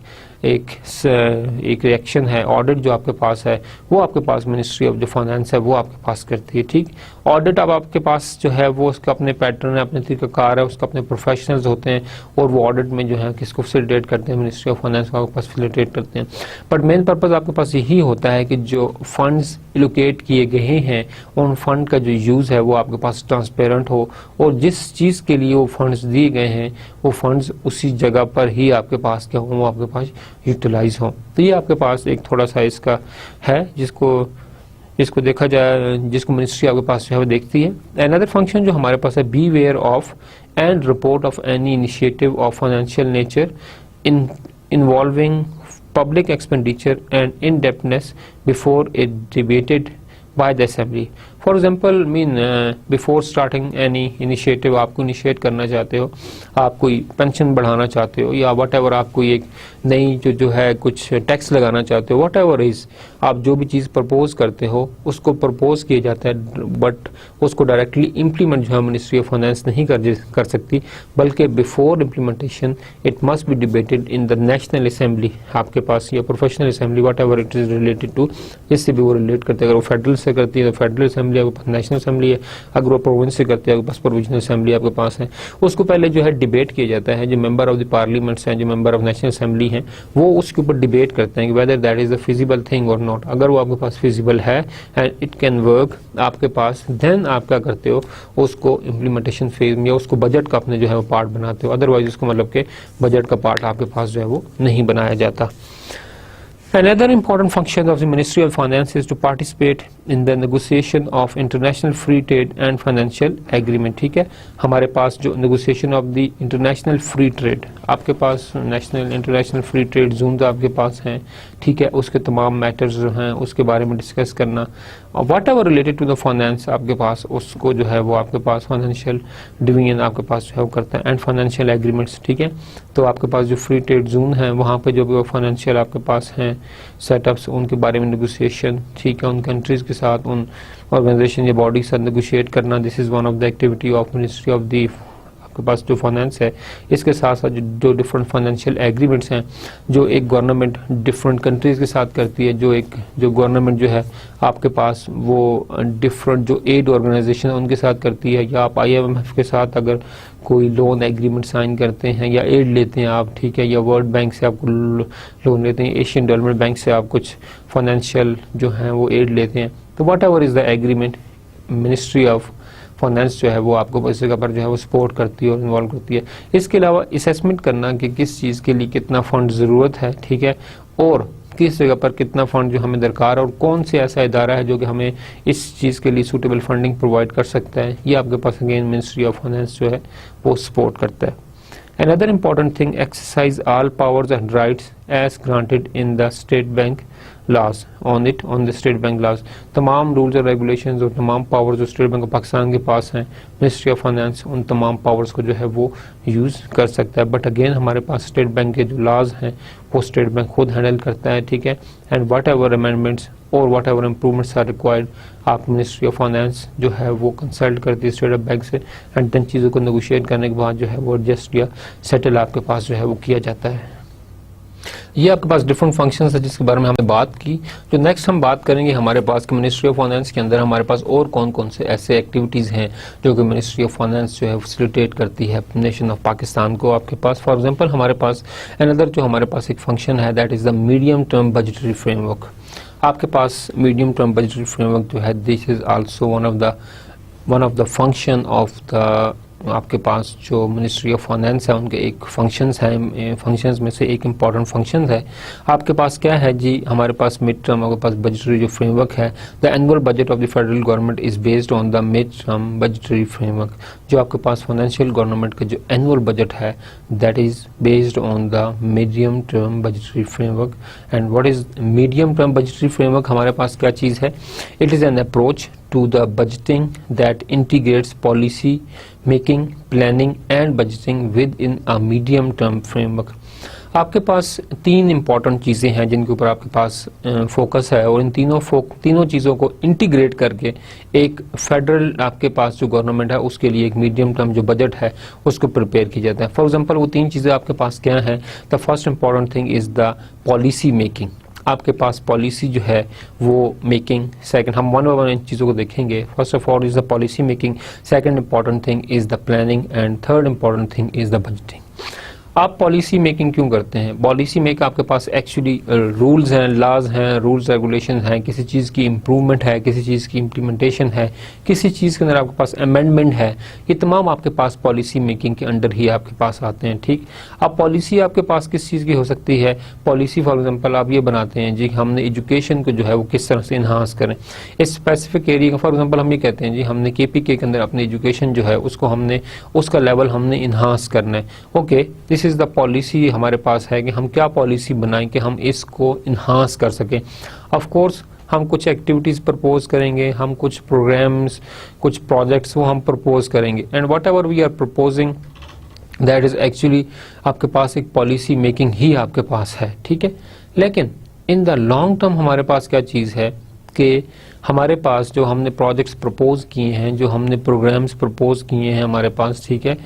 रिएक्शन है, ऑडिट जो आपके पास है वो आपके पास मिनिस्ट्री ऑफ जो फाइनेंस है वो आपके पास करती है, ठीक। ऑडिट अब आपके पास जो है वो उसका अपने पैटर्न है, अपने तरीकाकार है, उसका अपने प्रोफेशनल्स होते हैं और वो ऑडिट में जो है किसको फैसिलिटेट करते हैं, मिनिस्ट्री ऑफ फाइनेंस को आपके पास फैसिलिटेट करते हैं। बट मेन पर्पस आपके पास यही होता है कि जो फंड्स एलोकेट किए गए हैं उन फंड का जो यूज़ है वो आपके पास ट्रांसपेरेंट हो और जिस चीज़ के लिए वो फंड्स दिए गए हैं वो फंड्स उसी जगह पर ही आपके पास क्या हो, वो आपके पास यूटिलाइज हो। तो ये आपके पास एक थोड़ा सा इसका है जिसको देखा जाए, जिसको मिनिस्ट्री आपके पास जो है वो देखती है। अनदर फंक्शन जो हमारे पास है, beware of and report of any initiative of financial nature involving public expenditure and indebtedness before it debated by the assembly. For example, before starting any initiative, आपको इनिशिएट करना चाहते हो, आप कोई पेंशन बढ़ाना चाहते हो या वट एवर, आप कोई एक नई जो है कुछ टैक्स लगाना चाहते हो, वट एवर इज, आप जो भी चीज़ प्रपोज करते हो उसको प्रपोज किया जाता है, बट उसको डायरेक्टली इम्प्लीमेंट जो है मिनिस्ट्री ऑफ फाइनेंस नहीं कर सकती, बल्कि before implementation it must be debated in the national assembly, आपके पास या professional assembly, whatever it is related to, जिससे भी वो रिलेट करते हैं। अगर वो फेडरल से करती है तो फेडरल असेंबली आपके पास, नेशनल असेंबली है, अगर वो प्रोविंस से करती है आपके पास प्रोविजनल असेंबली आपके पास है। उसको पहले जो है डिबेट किया जाता है, जो मेंबर ऑफ द पार्लियामेंट्स हैं, जो मेंबर ऑफ नेशनल असेंबली हैं, वो उसके ऊपर डिबेट करते हैं कि whether that is a feasible thing और नॉट। अगर वो आपके पास फिजिबल है एंड इट कैन वर्क आपके पास, देन आप क्या करते हो, उसको इम्प्लीमेंटेशन फेज में या उसको बजट का अपने जो है वो पार्ट बनाते हो, अदरवाइज उसको मतलब के बजट का पार्ट आपके पास जो है वो नहीं बनाया जाता। Another important function of the Ministry of Finance is to participate in the negotiation of international free trade and financial agreement। ठीक है, हमारे पास जो negotiation of the international free trade, आपके पास national international free trade zone आपके पास हैं, ठीक है, उसके तमाम मैटर्स जो हैं उसके बारे में डिस्कस करना, और whatever related to the finance आपके पास, उसको जो है वो आपके पास फाइनेंशियल डिवीजन आपके पास जो है वो करता है, एंड फाइनेंशियल एग्रीमेंट्स। ठीक है, तो आपके पास जो फ्री ट्रेड जोन है वहाँ पे जो भी फाइनेंशियल आपके पास हैं सेटअप्स, उनके बारे में नेगोशिएशन, ठीक है, उन कंट्रीज के साथ, उन ऑर्गेनाइजेशन या बॉडी के साथ नेगोशिएट करना, this is one of the activity of ministry of the आपके पास जो फाइनेंस है। इसके साथ साथ जो डिफरेंट फाइनेंशियल एग्रीमेंट्स हैं जो एक गवर्नमेंट डिफरेंट कंट्रीज़ के साथ करती है, जो गवर्नमेंट जो है आपके पास वो डिफरेंट जो एड ऑर्गेनाइजेशन है उनके साथ करती है, या आप IMF के साथ अगर कोई लोन एग्रीमेंट साइन करते हैं या एड लेते हैं आप, ठीक है, या वर्ल्ड बैंक से आपको लोन लेते हैं, एशियन डेवलपमेंट बैंक से आप कुछ फाइनेंशियल जो है वो एड लेते हैं, तो what ever is the agreement, ministry of finance जो है वो आपको इस जगह पर जो है वो सपोर्ट करती है और इन्वॉल्व करती है। इसके अलावा असेसमेंट करना कि किस चीज़ के लिए कितना फ़ंड ज़रूरत है, ठीक है, और किस जगह पर कितना फ़ंड जो हमें दरकार है और कौन से ऐसा इदारा है जो कि हमें इस चीज़ के लिए सूटेबल फंडिंग प्रोवाइड कर सकता है, ये आपके पास अगेन मिनिस्ट्री ऑफ फाइनेंस जो है वो सपोर्ट करता है। Another important thing, exercise all powers and rights as granted in the state bank laws on the state bank laws। तमाम रूल्स और रेगुलेशंस और तमाम पावर्स जो स्टेट बैंक ऑफ पाकिस्तान के पास हैं, मिनिस्ट्री ऑफ फाइनेंस उन तमाम पावर्स को जो है वो यूज़ कर सकता है। बट अगेन हमारे पास स्टेट बैंक के जो लॉज हैं वो स्टेट बैंक खुद हैंडल करता है, ठीक है, एंड वट एवर अमेंडमेंट्स और whatever improvements are required, आप मिनिस्ट्री ऑफ फाइनेंस जो है वो कंसल्ट करती है स्टेट बैंक से, एंड देन चीज़ों को नेगोशिएट करने के बाद जो है वो एडजस्ट या सेटल आपके पास जो है वो किया जाता है। ये आपके पास डिफरेंट फंक्शंस है जिसके बारे में हमने बात की। जो नेक्स्ट हम बात करेंगे हमारे पास कि मिनिस्ट्री ऑफ फाइनेंस के अंदर हमारे पास और कौन कौन से ऐसे एक्टिविटीज़ हैं जो कि मिनिस्ट्री ऑफ फाइनेंस जो है फैसिलिटेट करती है नेशन ऑफ पाकिस्तान को। आपके पास फॉर एग्जांपल हमारे पास अनदर जो हमारे पास एक फंक्शन है that is the medium term budgetary framework. आपके पास मीडियम टर्म बजटरी फ्रेमवर्क जो है this is also one of the function of the आपके पास जो मिनिस्ट्री ऑफ फाइनेंस है उनके एक फंक्शंस में से एक इम्पॉर्टेंट फंक्शन है। आपके पास क्या है जी, हमारे पास मिड टर्म आपके पास बजटरी जो फ्रेमवर्क है, the annual budget of the federal government is based on the mid term budgetary framework. जो आपके पास फाइनेंशियल गवर्नमेंट का जो एनुअल बजट है that is based on the medium term budgetary framework. And what is medium term budgetary framework, हमारे पास क्या चीज़ है, it is an approach to the budgeting that integrates policy making, planning and budgeting within a medium term framework। आपके पास तीन important चीज़ें हैं जिनके ऊपर आपके पास फोकस है, और इन तीनों चीज़ों को इंटीग्रेट करके एक फेडरल आपके पास जो गवर्नमेंट है उसके लिए एक मीडियम टर्म जो बजट है उसको प्रिपेयर किया जाता है। फॉर एग्जांपल वो तीन चीज़ें आपके पास क्या हैं, the first important thing is the policy making. आपके पास पॉलिसी जो है वो मेकिंग, सेकंड हम वन बाय वन इन चीज़ों को देखेंगे। First of all is the policy making, second important thing is the planning and third important thing is the budgeting. आप policy making क्यों करते हैं? पॉलिसी मेक आपके पास एक्चुअली रूल्स हैं, लॉज हैं, रूल्स रेगुलेशन हैं, किसी चीज़ की इम्प्रूवमेंट है, किसी चीज़ की इम्प्लीमेंटेशन है, किसी चीज़ के अंदर आपके पास अमेंडमेंट है, ये तमाम आपके पास पॉलिसी मेकिंग के अंडर ही आपके पास आते हैं। ठीक, अब पॉलिसी आपके पास किस चीज़ की हो सकती है? पॉलिसी फॉर एग्जांपल आप ये बनाते हैं जी हमने एजुकेशन को जो है वो किस तरह से इन्हांस करें इस स्पेसिफिक एरिया का। फॉर एग्जांपल हम ये कहते हैं जी हमने KPK के अंदर अपनी एजुकेशन जो है उसको हमने उसका लेवल हमने इन्हांस करना है। Okay, this is the policy हमारे पास है कि हम क्या पॉलिसी बनाएं कि हम इसको इन्हांस कर सकें। ऑफ कोर्स हम कुछ एक्टिविटीज़ प्रपोज करेंगे, हम कुछ प्रोग्राम्स, कुछ प्रोजेक्ट्स वो हम प्रपोज करेंगे and whatever we are proposing that is actually आपके पास एक पॉलिसी मेकिंग ही आपके पास है। ठीक है, लेकिन इन द लॉन्ग टर्म हमारे पास क्या चीज़ है कि हमारे पास जो हमने प्रोजेक्ट्स प्रपोज किए हैं, जो हमने प्रोग्राम्स प्रपोज किए हैं हमारे पास, ठीक है,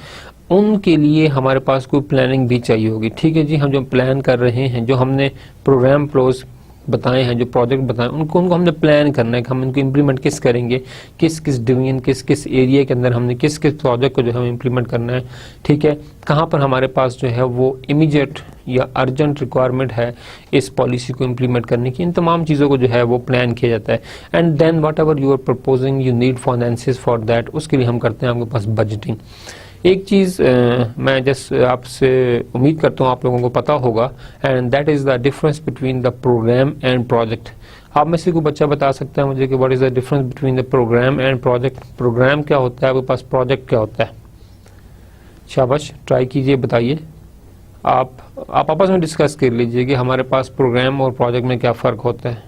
उनके लिए हमारे पास कोई प्लानिंग भी चाहिए होगी। ठीक है जी, हम जो प्लान कर रहे हैं, जो हमने प्रोग्राम प्रोज बताए हैं, जो प्रोजेक्ट बताए उनको हमने प्लान करना है कि हम इनको इम्प्लीमेंट किस करेंगे, किस किस डिवीजन, किस किस एरिया के अंदर हमने किस किस प्रोजेक्ट को जो है इम्प्लीमेंट करना है। ठीक है, कहाँ पर हमारे पास जो है वो इमीडिएट या अर्जेंट रिक्वायरमेंट है इस पॉलिसी को इम्प्लीमेंट करने की, इन तमाम चीज़ों को जो है वो प्लान किया जाता है। And then whatever you are proposing you need finances for that, उसके लिए हम करते हैं आपके पास बजटिंग। एक चीज़ मैं जस्ट आपसे उम्मीद करता हूँ आप लोगों को पता होगा and that is the difference between the program and project. आप में से कोई बच्चा बता सकता है मुझे कि what is the difference between the program and project? Program क्या होता है, आपके पास प्रोजेक्ट क्या होता है? शाबाश, ट्राई कीजिए, बताइए। आप आपस में डिस्कस कर लीजिए कि हमारे पास प्रोग्राम और प्रोजेक्ट में क्या फ़र्क होता है।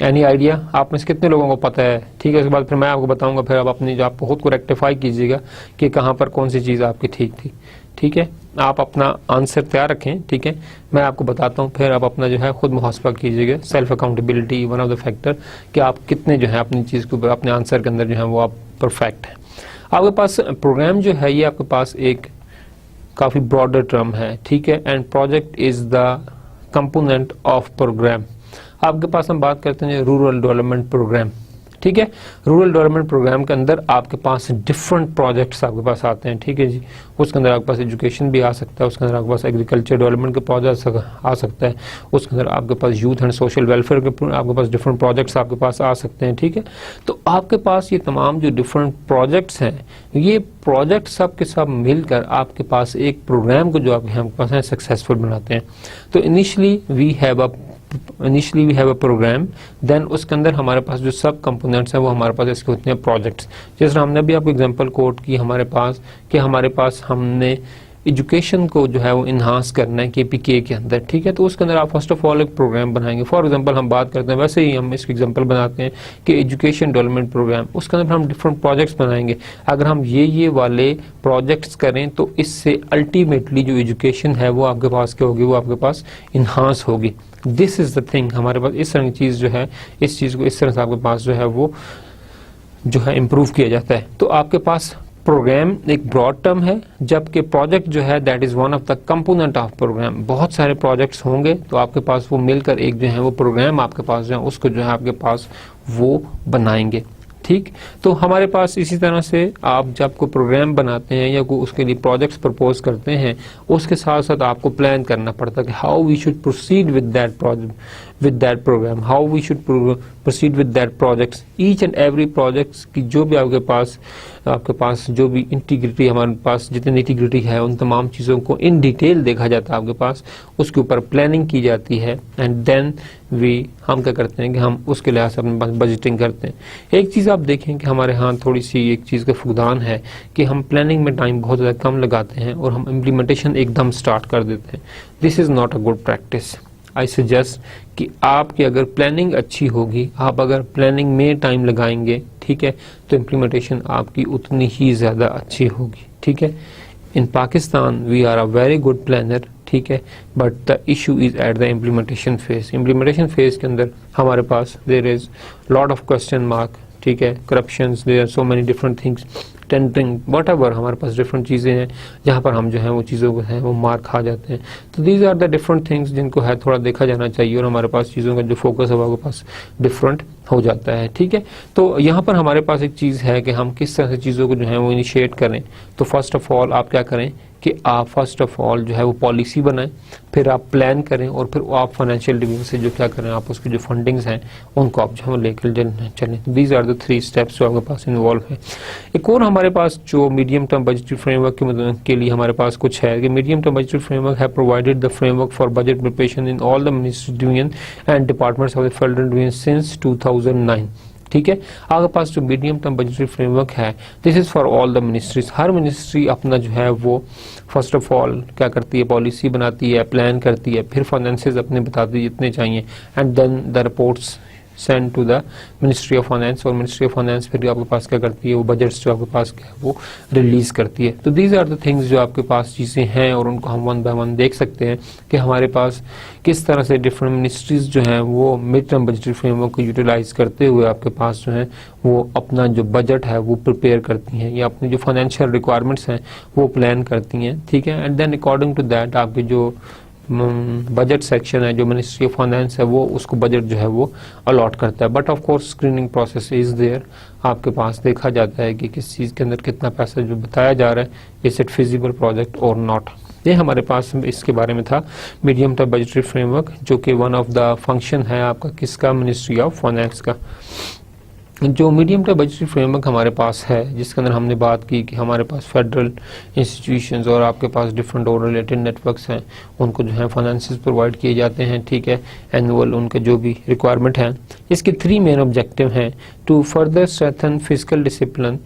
Any idea? आप में से कितने लोगों को पता है? ठीक है, उसके बाद फिर मैं आपको बताऊंगा, फिर आप अपनी जो आप खुद को रेक्टिफाई कीजिएगा कि कहाँ पर कौन सी चीज़ आपकी ठीक थी। ठीक है, आप अपना आंसर तैयार रखें। ठीक है, मैं आपको बताता हूँ, फिर आप अपना जो है खुद मुहासबा कीजिएगा। Self accountability one of the factor कि आप कितने जो है अपनी चीज़ को अपने आंसर के अंदर जो है वो आप परफेक्ट है। आपके पास प्रोग्राम जो है ये आपके पास एक काफ़ी ब्रॉडर टर्म है। ठीक है, and project is the component of program. आपके पास हम बात करते हैं रूरल डेवलपमेंट प्रोग्राम। ठीक है, रूरल डेवलपमेंट प्रोग्राम के अंदर आपके पास डिफरेंट प्रोजेक्ट्स आपके पास आते हैं। ठीक है जी, उसके अंदर आपके पास एजुकेशन भी आ सकता है, उसके अंदर आपके पास एग्रीकल्चर डेवलपमेंट के प्रोजेक्ट्स आ सकता है, उसके अंदर आपके पास यूथ एंड सोशल वेलफेयर के आपके पास डिफरेंट प्रोजेक्ट्स आपके पास आ सकते हैं। ठीक है, तो आपके पास ये तमाम जो डिफरेंट प्रोजेक्ट्स हैं, ये प्रोजेक्ट सब के सब मिलकर आपके पास एक प्रोग्राम को जो आपके पास है सक्सेसफुल बनाते हैं। तो initially we have a program, then उसके अंदर हमारे पास जो सब कंपोनेंट्स हैं वो हमारे पास इसके होते हैं प्रोजेक्ट्स। जैसे हमने अभी आपको एग्जांपल कोट की हमारे पास हमने एजुकेशन को जो है वो इन्हांस करना है KPK के अंदर। ठीक है, तो उसके अंदर आप फर्स्ट ऑफ ऑल एक प्रोग्राम बनाएंगे। फॉर एग्जांपल हम बात करते हैं, वैसे ही हम इसके एग्जांपल बनाते हैं कि एजुकेशन डेवलपमेंट प्रोग्राम, उसके अंदर हम डिफरेंट प्रोजेक्ट्स बनाएंगे। अगर हम ये वाले प्रोजेक्ट्स करें तो इससे अल्टीमेटली जो एजुकेशन है वो आपके पास क्या होगी, वो आपके पास इन्हांस होगी। दिस इज़ द थिंग, हमारे पास इस तरह की चीज़ जो है, इस चीज़ को इस तरह से आपके पास जो है वो जो है इम्प्रूव किया जाता है। तो आपके पास प्रोग्राम एक ब्रॉड टर्म है, जबकि प्रोजेक्ट जो है that is one of the component of program. बहुत सारे प्रोजेक्ट्स होंगे तो आपके पास वो मिलकर एक जो है वो प्रोग्राम आपके पास जो है उसको जो है आपके पास वो बनाएंगे। ठीक, तो हमारे पास इसी तरह से आप जब कोई प्रोग्राम बनाते हैं या कोई उसके लिए प्रोजेक्ट्स प्रपोज करते हैं, उसके साथ साथ आपको प्लान करना पड़ता है कि how we should proceed with that program, how we should proceed with that projects. Each and every projects की जो भी आपके पास जो भी इंटीग्रिटी, हमारे पास जितनी इंटीग्रिटी है उन तमाम चीज़ों को इन डिटेल देखा जाता है आपके पास, उसके ऊपर प्लानिंग की जाती है एंड देन हम क्या करते हैं कि हम उसके लिहाज से अपने पास बजटिंग करते हैं। एक चीज़ आप देखें कि हमारे यहाँ थोड़ी सी एक चीज़ का फुकदान है कि हम प्लानिंग में टाइम बहुत ज़्यादा कम लगाते हैं और हम इम्प्लीमेंटेशन एकदम स्टार्ट कर देते हैं। This is not a good practice. I suggest कि आपकी अगर प्लानिंग अच्छी होगी, आप अगर प्लानिंग में टाइम लगाएंगे, ठीक है, तो इम्प्लीमेंटेशन आपकी उतनी ही ज़्यादा अच्छी होगी। ठीक है, in Pakistan we are a very good planner, ठीक है, but the issue is at the implementation phase. Implementation phase के अंदर हमारे पास there is lot of question mark ठीक है, corruptions, there are so many different things, tendering, whatever, हमारे पास डिफरेंट चीज़ें हैं जहाँ पर हम जो है वो चीज़ों को है वो मार खा जाते हैं। तो these are the different things जिनको है थोड़ा देखा जाना चाहिए और हमारे पास चीज़ों का जो फोकस है वो आपके पास डिफरेंट हो जाता है। ठीक है, तो यहाँ पर हमारे पास एक चीज़ है कि हम किस तरह से चीज़ों को जो है वो इनिशिएट करें। तो फर्स्ट ऑफ ऑल आप क्या करें कि आप फर्स्ट ऑफ ऑल जो है वो पॉलिसी बनाएं, फिर आप प्लान करें और फिर आप फाइनेंशियल डिवीजन से जो क्या करें, आप उसकी जो फंडिंग्स हैं उनको आप जो है वो लेकर चलें। दीज आर द 3 स्टेप्स जो आपके पास इन्वॉल्व है। एक और हमारे पास जो मीडियम टर्म बजटरी फ्रेमवर्क के लिए हमारे पास कुछ है कि मीडियम टर्म बजटरी फ्रेमवर्क है provided the framework for budget preparation in all the ministry division and departments of the federal division since 2009। ठीक है, आपके पास जो मीडियम टर्म बजटरी फ्रेमवर्क है this is for all the ministries. Her ministry अपना जो है वो फर्स्ट ऑफ ऑल क्या करती है, पॉलिसी बनाती है, प्लान करती है, फिर फाइनेंसेस अपने बताती है जितने चाहिए and then the reports send to the ministry of finance और मिनिस्ट्री ऑफ फाइनेंस फिर आपके पास क्या करती है, वो बजट्स जो आपके पास क्या है वो रिलीज करती है। तो दीज आर द थिंग्स जो आपके पास चीज़ें हैं और उनको हम वन बाय वन देख सकते हैं कि हमारे पास किस तरह से डिफरेंट मिनिस्ट्रीज जो हैं वो मिड टर्म बजटरी फ्रेमवर्क को यूटिलाइज करते हुए आपके पास जो है वो अपना जो बजट है वो प्रिपेयर करती हैं या अपनी जो फाइनेंशियल रिक्वायरमेंट्स हैं वो प्लान करती हैं। ठीक है, and then according to that आपके जो बजट सेक्शन है जो मिनिस्ट्री ऑफ फाइनेंस है वो उसको बजट जो है वो अलॉट करता है। But of course screening process is there, आपके पास देखा जाता है कि किस चीज़ के अंदर कितना पैसा जो बताया जा रहा है, इज इट फिजिबल प्रोजेक्ट और नॉट। ये हमारे पास इसके बारे में था मीडियम टर्म बजटरी फ्रेमवर्क, जो कि वन ऑफ द फंक्शन है आपका किसका, मिनिस्ट्री ऑफ फाइनेंस का। जो मीडियम टर्म बजटरी फ्रेमवर्क हमारे पास है जिसके अंदर हमने बात की कि हमारे पास फेडरल इंस्टीट्यूशंस और आपके पास डिफरेंट और रिलेटेड नेटवर्क्स हैं, उनको जो है फाइनेंसेस प्रोवाइड किए जाते हैं। ठीक है, एनुअल उनके जो भी रिक्वायरमेंट हैं। इसके 3 मेन ऑब्जेक्टिव हैं, to further strengthen fiscal discipline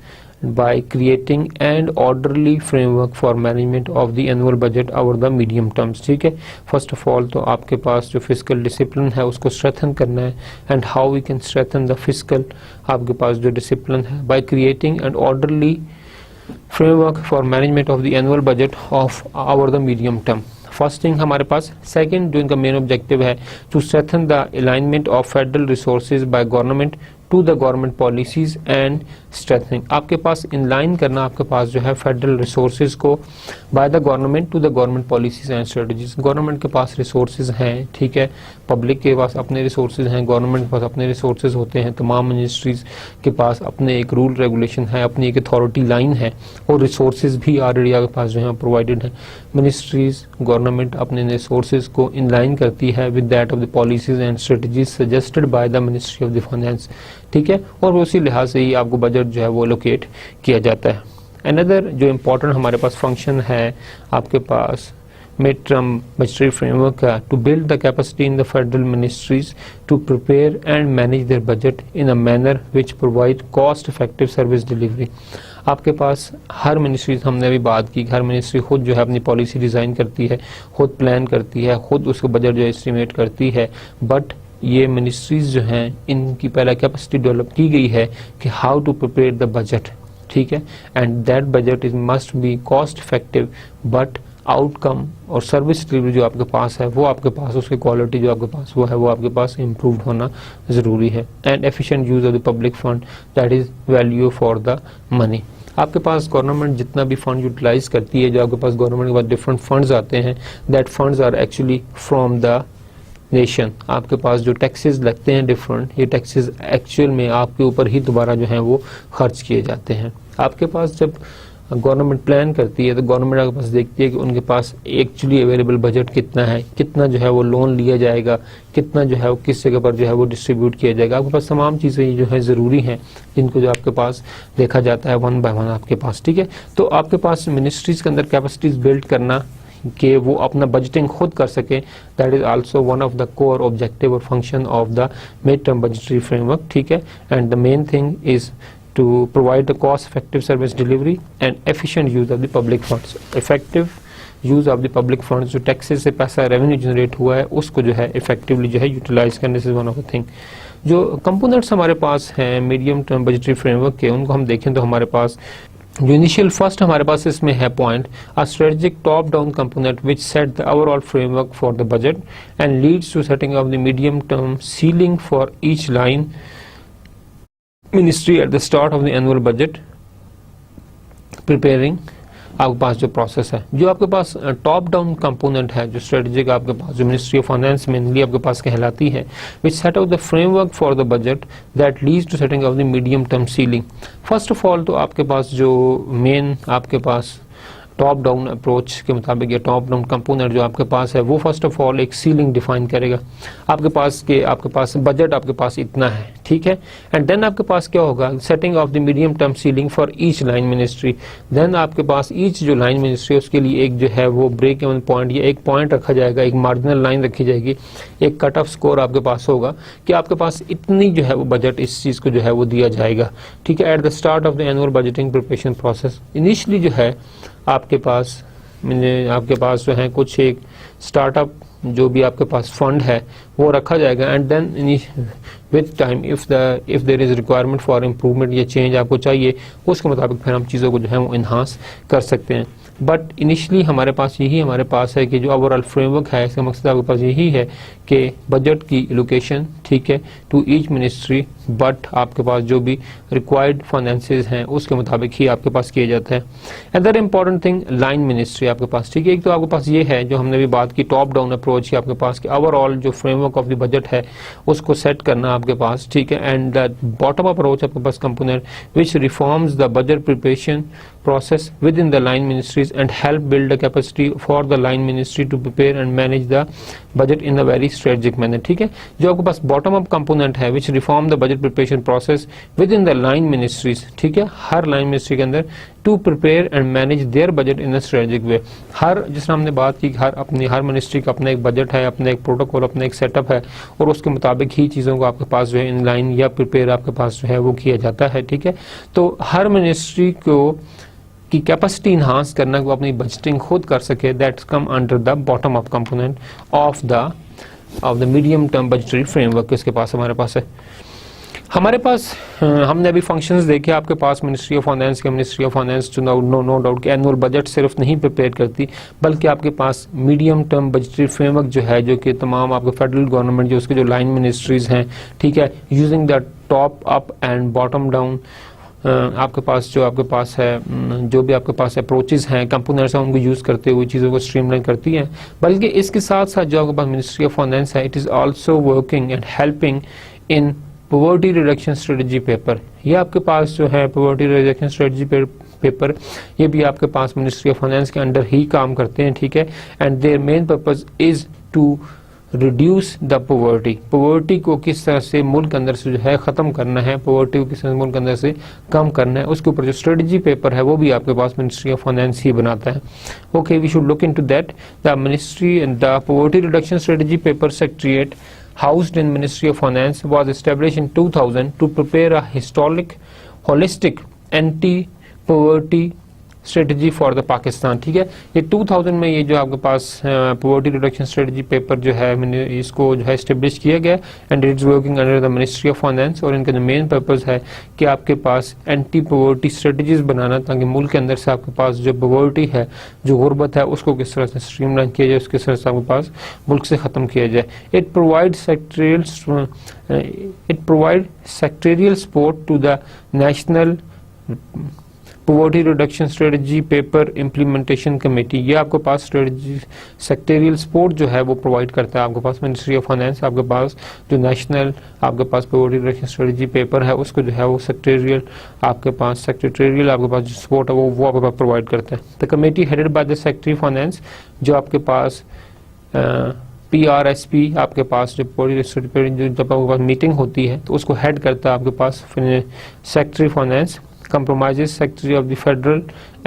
by creating an orderly framework for management of the annual budget over the medium terms। ठीक है, फर्स्ट ऑफ ऑल तो आपके पास जो फिजिकल डिसिप्लिन है उसको स्ट्रेंथन करना है and how we can strengthen the physical आपके पास जो डिसिप्लिन है by creating an orderly framework for management of the annual budget of over the medium term. First thing हमारे पास। सेकंड जो इनका मेन ऑब्जेक्टिव है, to strengthen the alignment of federal resources by government to the government policies and strengthening. आपके पास in line करना आपके पास जो है फेडरल रिसोर्सेज को by the government to the government policies and strategies. Government के पास रिसोर्सेज हैं, ठीक है, पब्लिक के पास अपने रिसोर्सेज हैं, गवर्नमेंट के पास अपने रिसोर्सेज होते हैं, तमाम मिनिस्ट्रीज के पास अपने एक रूल रेगुलेशन है, अपनी एक अथॉरिटी लाइन है और रिसोर्सेज भी ऑलरेडी आपके पास जो है प्रोवाइडेड है। मिनिस्ट्रीज गवर्नमेंट अपने रिसोर्सेज को इनलाइन करती है with that of the policies and strategies suggested by the ministry of the finance. ठीक है, और उसी लिहाज से ही आपको बजट जो है वो लोकेट किया जाता है। अनदर जो इम्पोर्टेंट हमारे पास फंक्शन है आपके पास मिड टर्म बजटरी फ्रेमवर्क का, to build the capacity in the federal ministries to prepare and manage their budget in a manner which provide cost effective service delivery. आपके पास हर मिनिस्ट्री, हमने अभी बात की, हर मिनिस्ट्री खुद जो है अपनी पॉलिसी डिज़ाइन करती है, खुद प्लान करती है, खुद उसका बजट जो एस्टिमेट करती है, बट ये मिनिस्ट्रीज जो हैं इनकी पहला कैपेसिटी डेवलप की गई है कि how to prepare the budget. ठीक है, and that budget is must be cost effective, but outcome और सर्विस डिलीवरी जो आपके पास है वो आपके पास उसकी क्वालिटी जो आपके पास वो है वो आपके पास इम्प्रूव होना ज़रूरी है। And efficient use of the public fund, that is value for the money. आपके पास गवर्नमेंट जितना भी फंड यूटिलाइज करती है, जो आपके पास गवर्नमेंट के पास डिफरेंट फंड्स आते हैं, that funds are actually from the nation. आपके पास जो टैक्सेस लगते हैं डिफरेंट, ये टैक्सेस एक्चुअल में आपके ऊपर ही दोबारा जो है वो खर्च किए जाते हैं। आपके पास जब गवर्नमेंट प्लान करती है तो गवर्नमेंट आपके पास देखती है कि उनके पास एक्चुअली अवेलेबल बजट कितना है, कितना जो है वो लोन लिया जाएगा, कितना जो है वो किस जगह पर जो है वो डिस्ट्रीब्यूट किया जाएगा। आपके पास तमाम चीज़ें जो है ज़रूरी हैं जिनको जो आपके पास देखा जाता है वन बाय वन आपके पास। ठीक है, तो आपके पास मिनिस्ट्रीज के अंदर कैपेसिटीज बिल्ड करना कि वो अपना बजटिंग खुद कर सके, that is also one of the core objective और function of the mid term budgetary framework. ठीक है, and the main thing is to provide the cost effective service delivery and efficient use of the public funds। effective use of the public funds, जो taxes से पैसा revenue generate हुआ है उसको जो है इफेक्टिवली जो है यूटिलाइज करने से वन ऑफ द थिंग। जो कंपोनेंट्स हमारे पास हैं मीडियम टर्म बजटरी फ्रेमवर्क के, उनको हम देखें तो हमारे पास जो इनिशियल फर्स्ट हमारे पास इसमें है point, a strategic top down component which set the overall framework for the budget and leads to setting of the medium term ceiling for each line ministry at the start of the annual budget preparing, आपके पास जो process है, जो आपके पास top down component है, जो strategic आपके पास जो मिनिस्ट्री ऑफ फाइनेंस मेनली आपके पास कहलाती है, which set out the framework for the budget that leads to setting of the medium term ceiling. First of all तो आपके पास जो मेन आपके पास टॉप डाउन अप्रोच के मुताबिक या टॉप डाउन कंपोनेंट जो आपके पास है, वो फर्स्ट ऑफ ऑल एक सीलिंग डिफाइन करेगा आपके पास बजट आपके पास इतना है, ठीक है। एंड देन आपके पास क्या होगा, setting of the medium term ceiling for each line ministry. Then आपके पास ईच जो लाइन मिनिस्ट्री है उसके लिए एक जो है वो ब्रेक इवन पॉइंट या एक पॉइंट रखा जाएगा, एक मार्जिनल लाइन रखी जाएगी, एक कट ऑफ स्कोर आपके पास होगा कि आपके पास इतनी जो है वो बजट इस चीज़ को जो है वो दिया जाएगा, ठीक है। Eight the start of the annual budgeting preparation process, initially जो है आपके पास जो है कुछ एक स्टार्टअप जो भी आपके पास फंड है वो रखा जाएगा। And then with time if there is requirement for improvement या चेंज आपको चाहिए, उसके मुताबिक फिर हम चीज़ों को जो है वो इन्हांस कर सकते हैं। बट इनिशियली हमारे पास है कि जो ओवरऑल फ्रेमवर्क है, इसका मकसद आपके पास यही है कि बजट की एलोकेशन, ठीक है, टू ईच मिनिस्ट्री, बट आपके पास जो भी रिक्वायर्ड फाइनेंसेस हैं उसके मुताबिक ही आपके पास किया जाता है। Other important thing, line ministry आपके पास, ठीक है। एक तो आपके पास ये है जो हमने भी बात की टॉप डाउन अप्रोच की आपके पास कि ओवरऑल जो फ्रेमवर्क ऑफ द बजट है उसको सेट करना आपके पास, ठीक है। एंड द बॉटम अप्रोच आपके पास component which reforms the budget preparation process within the line ministries and help build a capacity for the line ministry to prepare and manage the budget in a very strategic manner, ठीक है। जो आपके पास bottom up component है which reform the budget preparation process within the line ministries, ठीक है, हर line ministry के अंदर to prepare and manage their budget in a strategic way। हर जिस हमने बात की हर मिनिस्ट्री का अपना एक बजट है, अपना एक प्रोटोकॉल, अपना एक सेटअप है और उसके मुताबिक ही चीज़ों को आपके पास जो है इन लाइन या प्रिपेयर आपके पास जो है वो किया जाता है, ठीक है। तो हर मिनिस्ट्री को की कैपेसिटी इन्हांस करना, वो अपनी बजटिंग खुद कर सके, that's come under the bottom up component of the medium term budgetary framework. इसके पास हमारे पास है, हमारे पास हमने अभी फंक्शंस देखे आपके पास मिनिस्ट्री ऑफ फाइनेंस जो नो डाउट कि एनुअल बजट सिर्फ नहीं प्रिपेयर करती, बल्कि आपके पास मीडियम टर्म बजटरी फ्रेमवर्क जो है, जो कि तमाम आपके फेडरल गवर्नमेंट जो उसके जो लाइन मिनिस्ट्रीज हैं, ठीक है, using the top up and bottom down आपके पास है जो भी आपके पास अप्रोचेस हैं, कंपोनेंट्स हैं, उनको यूज़ करते हुए चीज़ों को स्ट्रीमलाइन करती हैं। बल्कि इसके साथ साथ जो आपके पास मिनिस्ट्री ऑफ फाइनेंस है, it is also working and helping in poverty reduction strategy paper. ये आपके पास जो है पॉवर्टी रिडक्शन स्ट्रेटजी पेपर, ये भी आपके पास मिनिस्ट्री ऑफ फाइनेंस के अंडर ही काम करते हैं, ठीक है। And their main purpose is to reduce the poverty को किस तरह से मुल्क अंदर से जो है ख़त्म करना है, पॉवर्टी को किस तरह से मुल्क अंदर से कम करना है, उसके ऊपर जो स्ट्रेटजी पेपर है वो भी आपके पास मिनिस्ट्री ऑफ फाइनेंस ही बनाता है। Okay, we should look into that. The ministry and the poverty reduction strategy paper secretariat housed in Ministry of Finance was established in 2000 to prepare a holistic anti-poverty strategy for the Pakistan, ठीक है। ये 2000 में ये जो आपके पास poverty reduction strategy paper जो है इसको जो है एस्टेब्लिश किया गया and it is working under the ministry of finance. और इनका जो मेन पर्पस है कि आपके पास एंटी पॉवर्टी स्ट्रेटजीज बनाना, ताकि मुल्क के अंदर से आपके पास जो पॉवर्टी है, जो गुर्बत है, उसको किस तरह से स्ट्रीमलाइन किया जाए, उसके तरह से आपके पास मुल्क से ख़त्म किया जाए। It provide secretarial support to the national poverty reduction strategy paper implementation committee. ये आपके पास स्ट्रेटजी सेक्रेटरियल सपोर्ट जो है वो प्रोवाइड करता है आपके पास मिनिस्ट्री ऑफ फाइनेंस। आपके पास जो नेशनल आपके पास पॉवर्टी रिडक्शन स्ट्रेटजी पेपर है उसको जो है वो सेक्रेटरियल आपके पास जो सपोर्ट है वो आपके पास प्रोवाइड करता है। The committee headed by the secretary finance, जो आपके पास PRSP आपके पास जो जब आपके पास मीटिंग होती है तो उसको हेड करता है आपके पास secretary finance. compromises Secretary of the Federal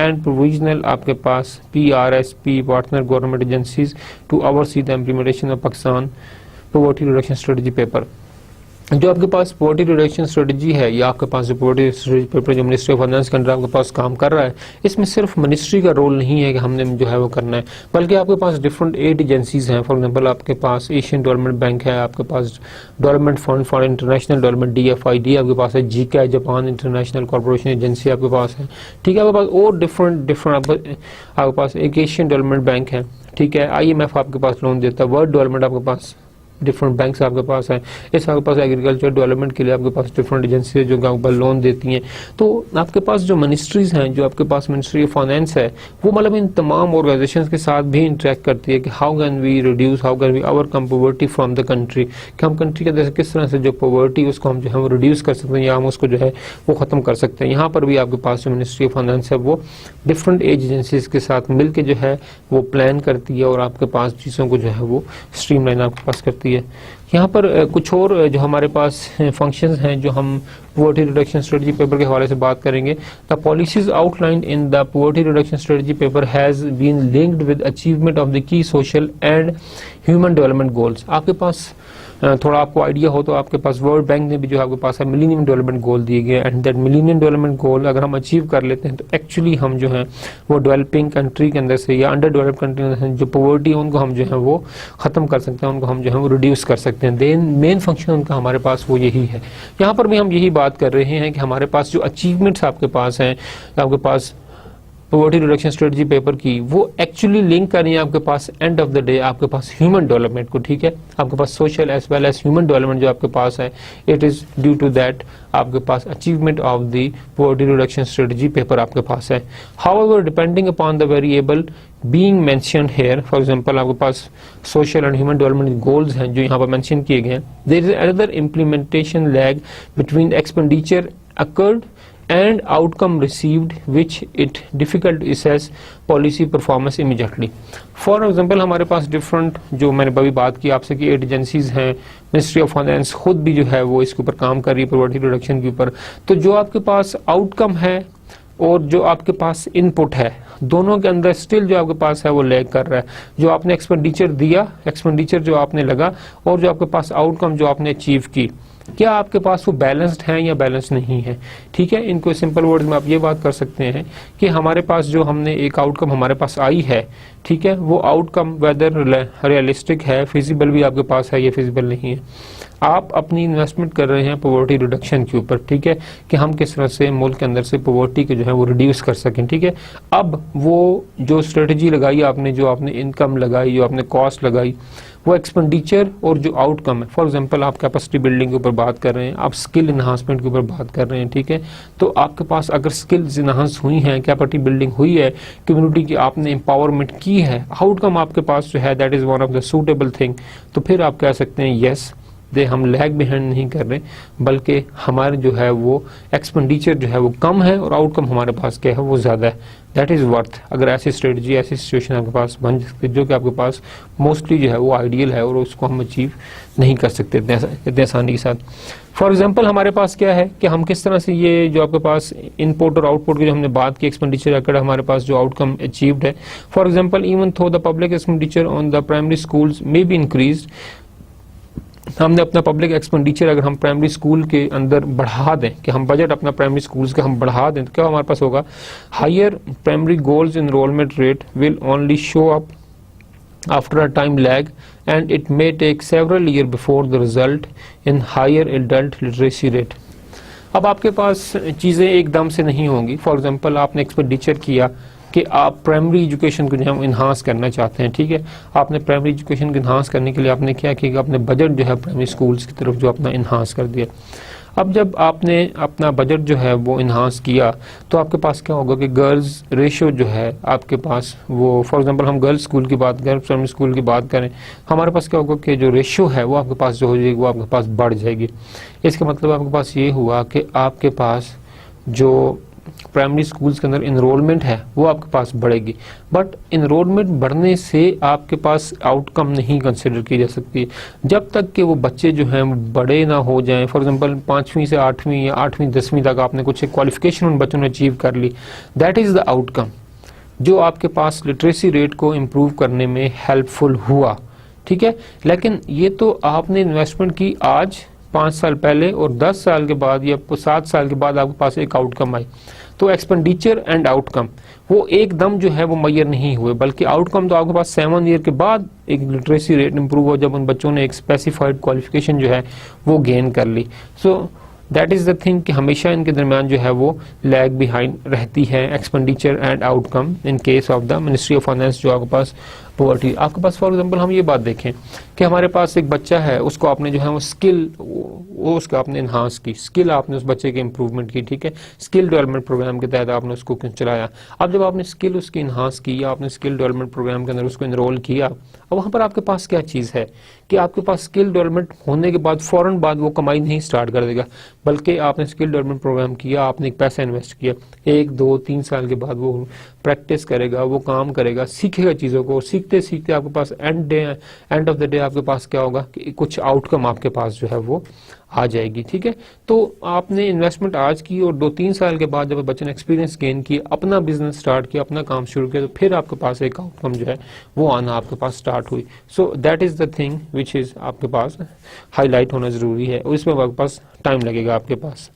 and Provisional आपके पास PRSP partner government agencies to oversee the implementation of Pakistan Poverty Reduction Strategy paper। जो आपके पास पॉवर्टी रिडक्शन स्ट्रेटजी है या आपके पास जो पॉवर्टी स्ट्रेटजी पेपर जो मिनिस्ट्री ऑफ फाइनेंस के अंदर आपके पास काम कर रहा है, इसमें सिर्फ मिनिस्ट्री का रोल नहीं है कि हमने जो है वो करना है, बल्कि आपके पास डिफरेंट 8 एजेंसीज हैं। फॉर एग्जांपल आपके पास एशियन डेवलपमेंट बैंक है, आपके पास development fund for international development DFID आपके पास है, GCAI Japan international corporation agency आपके पास है, ठीक है। आपके पास और डिफरेंट आपके पास एक एशियन डेवलपमेंट बैंक है, ठीक है। IMF आपके पास लोन देता है, वर्ल्ड डेवलपमेंट आपके पास डिफरेंट बैंक्स आपके पास हैं, इस आपके पास एग्रीकल्चर डेवलपमेंट के लिए आपके पास डिफरेंट एजेंसी जो आपके पास लोन देती हैं। तो आपके पास जो मिनिस्ट्रीज हैं, जो आपके पास मिनिस्ट्री ऑफ फाइनेंस है, वो मतलब इन तमाम ऑर्गेनाइजेशंस के साथ भी इंटरेक्ट करती है कि how can we reduce, how can we overcome poverty from the country, कि हम कंट्री के अंदर से किस तरह से जो पॉवर्टी उसको हम जो है वो रिड्यूस कर सकते हैं या हम उसको जो है वो खत्म कर सकते हैं। यहाँ पर भी आपके पास जो मिनिस्ट्री ऑफ फाइनेंस है वो डिफरेंट एजेंसीज के साथ मिलकर जो है वो प्लान करती है और आपके पास चीज़ों को जो है वो स्ट्रीमलाइन आपके पास करती है। यहाँ पर कुछ और जो हमारे पास फंक्शंस हैं जो हम पॉवर्टी रिडक्शन स्ट्रेटजी पेपर के हवाले से बात करेंगे। The policies outlined in the poverty reduction strategy paper has been linked with achievement of the key social and human development goals. आपके पास थोड़ा आपको आइडिया हो तो आपके पास वर्ल्ड बैंक ने भी जो आपके पास है मिलीनियम डेवलपमेंट गोल दिए गए, and that millennium development goal अगर हम अचीव कर लेते हैं तो एक्चुअली हम जो है वो डेवलपिंग कंट्री के अंदर से या अंडर डेवलप्ड कंट्री के अंदर से जो पॉवर्टी है उनको हम जो है वो खत्म कर सकते हैं, उनको हम जो है वो रिड्यूस कर सकते हैं। देन मेन फंक्शन उनका हमारे पास वो यही है। यहाँ पर भी हम यही बात कर रहे हैं कि हमारे पास जो अचीवमेंट्स आपके पास हैं, आपके पास पॉवर्टी रिडक्शन स्ट्रेटजी पेपर की, वो एक्चुअली लिंक कर रही है आपके पास एंड ऑफ द डे आपके पास ह्यूमन डेवलपमेंट को। ठीक है, आपके पास social as well as human development जो आपके पास है, it is due to that आपके पास achievement of the poverty reduction strategy paper आपके पास है। However depending upon the variable being mentioned here, for example आपके पास social and human development goals हैं जो यहाँ पर मेंशन किए गए हैं। There is another implementation lag between expenditure occurred and outcome received which it difficult to assess policy performance immediately. For example हमारे पास different जो मैंने अभी बात की आपसे कि 8 एजेंसीज हैं, मिनिस्ट्री ऑफ फाइनेंस खुद भी जो है वो इसके ऊपर काम कर रही है पॉवर्टी रिडक्शन के ऊपर। तो जो आपके पास आउटकम है और जो आपके पास इनपुट है, दोनों के अंदर स्टिल जो आपके पास है वो लैग कर रहा है। जो आपने एक्सपेंडिचर दिया, एक्सपेंडिचर जो आपने लगा, और जो आपके पास आउटकम जो आपने अचीव की, क्या आपके पास वो बैलेंस्ड है या बैलेंस नहीं है। ठीक है, इनको सिंपल वर्ड्स में आप ये बात कर सकते हैं कि हमारे पास जो हमने एक आउटकम हमारे पास आई है, ठीक है, वो आउटकम वेदर रियलिस्टिक है, फिजिबल भी आपके पास है या फिजिबल नहीं है। आप अपनी इन्वेस्टमेंट कर रहे हैं पॉवर्टी रिडक्शन के ऊपर, ठीक है, कि हम किस तरह से मुल्क के अंदर से पॉवर्टी को जो है वो रिड्यूस कर सकें। ठीक है, अब वो जो स्ट्रेटजी लगाई आपने, जो आपने इनकम लगाई, जो आपने कॉस्ट लगाई, वो एक्सपेंडिचर और जो आउटकम है, फॉर एग्जांपल आप कैपेसिटी बिल्डिंग के ऊपर बात कर रहे हैं, आप स्किल इन्हांसमेंट के ऊपर बात कर रहे हैं। ठीक है, तो आपके पास अगर स्किल्स इन्हांस हुई हैं, कैपेसिटी बिल्डिंग हुई है, कम्युनिटी की आपने एम्पावरमेंट की है, आउटकम आपके पास जो है that is one of the suitable thing, तो फिर आप कह सकते हैं यस दे हम लैग बिहाइंड नहीं कर रहे, बल्कि हमारे जो है वो एक्सपेंडिचर जो है वो कम है और आउटकम हमारे पास क्या है वो ज़्यादा है। That is worth. अगर ऐसी स्ट्रेटजी, ऐसी सिचुएशन आपके पास बन सकती है जो कि आपके पास मोस्टली जो है वो आइडियल है और उसको हम अचीव नहीं कर सकते इतने आसानी के साथ। फॉर एग्जाम्पल हमारे पास क्या है कि हम किस तरह से ये जो आपके पास इनपुट और आउटपुट की जो हमने बात की, एक्सपेंडिचर अकड़ हमारे पास जो आउटकम अचीव्ड है। फॉर एग्जाम्पल इवन थो the public expenditure on the primary schools may be increased, हमने अपना पब्लिक एक्सपेंडिचर अगर हम प्राइमरी स्कूल के अंदर बढ़ा दें, कि हम बजट अपना प्राइमरी स्कूल्स का हम बढ़ा दें, तो क्या हमारे पास होगा, higher primary goals enrolment rate will only show up after a time lag and it may take several year before the result in higher adult literacy rate. अब आपके पास चीज़ें एकदम से नहीं होंगी। फॉर एग्जांपल आपने एक्सपेंडिचर किया कि आप प्राइमरी एजुकेशन को जो है इन्हांस करना चाहते हैं। ठीक है, आपने प्राइमरी एजुकेशन को इन्हांस करने के लिए आपने क्या किया, आपने बजट जो है प्राइमरी स्कूल्स की तरफ जो अपना इन्हांस कर दिया। अब जब आपने अपना बजट जो है वो इन्हांस किया तो आपके पास क्या होगा कि गर्ल्स रेशो जो है आपके पास वो, फॉर एग्जांपल हम गर्ल्स स्कूल की बात करें, प्राइमरी स्कूल की बात करें, हमारे पास क्या होगा कि जो रेशो है वो आपके पास जो हो जाएगी वो आपके पास बढ़ जाएगी। इसका मतलब आपके पास ये हुआ कि आपके पास जो प्राइमरी स्कूल्स के अंदर इनरोलमेंट है वो आपके पास बढ़ेगी, बट इनरोलमेंट बढ़ने से आपके पास आउटकम नहीं कंसिडर की जा सकती जब तक कि वो बच्चे जो हैं बड़े ना हो जाएं। फॉर एग्जांपल 5वीं से 8वीं या 8वीं 10वीं तक आपने कुछ क्वालिफिकेशन उन बच्चों ने अचीव कर ली, दैट इज़ द आउटकम जो आपके पास लिटरेसी रेट को इम्प्रूव करने में हेल्पफुल हुआ। ठीक है, लेकिन ये तो आपने इन्वेस्टमेंट की आज 5 साल पहले और 10 साल के बाद या 7 साल के बाद आपके पास एक आउटकम आई, तो एक्सपेंडिचर एंड आउटकम वो एकदम जो है वो मैयर नहीं हुए, बल्कि आउटकम तो आपके पास 7 ईयर के बाद एक लिटरेसी रेट इंप्रूव हो जब उन बच्चों ने एक स्पेसिफाइड क्वालिफिकेशन जो है वो गेन कर ली। So that is the thing कि हमेशा इनके दरमियान जो है वो लैग बिहाइंड रहती है, expenditure and outcome in case of the ministry of finance जो आपके पास पॉवर्टी। आपके पास फॉर एग्जांपल हम ये बात देखें कि हमारे पास एक बच्चा है, उसको आपने जो है वो स्किल वो उसको आपने इन्हांस की, स्किल आपने उस बच्चे की इंप्रूवमेंट की, ठीक है, स्किल डेवलपमेंट प्रोग्राम के तहत आपने उसको चलाया। अब जब आपने स्किल उसकी इन्हांस की या आपने स्किल डेवलपमेंट प्रोग्राम के अंदर उसको इनरोल किया, अब वहाँ पर आपके पास क्या चीज़ है कि आपके पास स्किल डेवलपमेंट होने के बाद फौरन बाद वो कमाई नहीं स्टार्ट कर देगा, बल्कि आपने स्किल डेवलपमेंट प्रोग्राम किया, आपने एक पैसा इन्वेस्ट किया, 1, 2, 3 साल के बाद वो प्रैक्टिस करेगा, वो काम करेगा, सीखेगा चीज़ों को, सीखते सीखते आपके पास एंड ऑफ द डे आपके पास क्या होगा कि कुछ आउटकम आपके पास जो है वो आ जाएगी, ठीक है। तो आपने इन्वेस्टमेंट आज की और 2-3 साल के बाद जब बच्चे ने एक्सपीरियंस गेन किया, अपना बिजनेस स्टार्ट किया, अपना काम शुरू किया, तो फिर आपके पास एक आउटकम जो है वो आना आपके पास स्टार्ट हुई। So that is the thing which is आपके पास हाईलाइट होना जरूरी है, और इसमें आपके पास टाइम लगेगा आपके पास।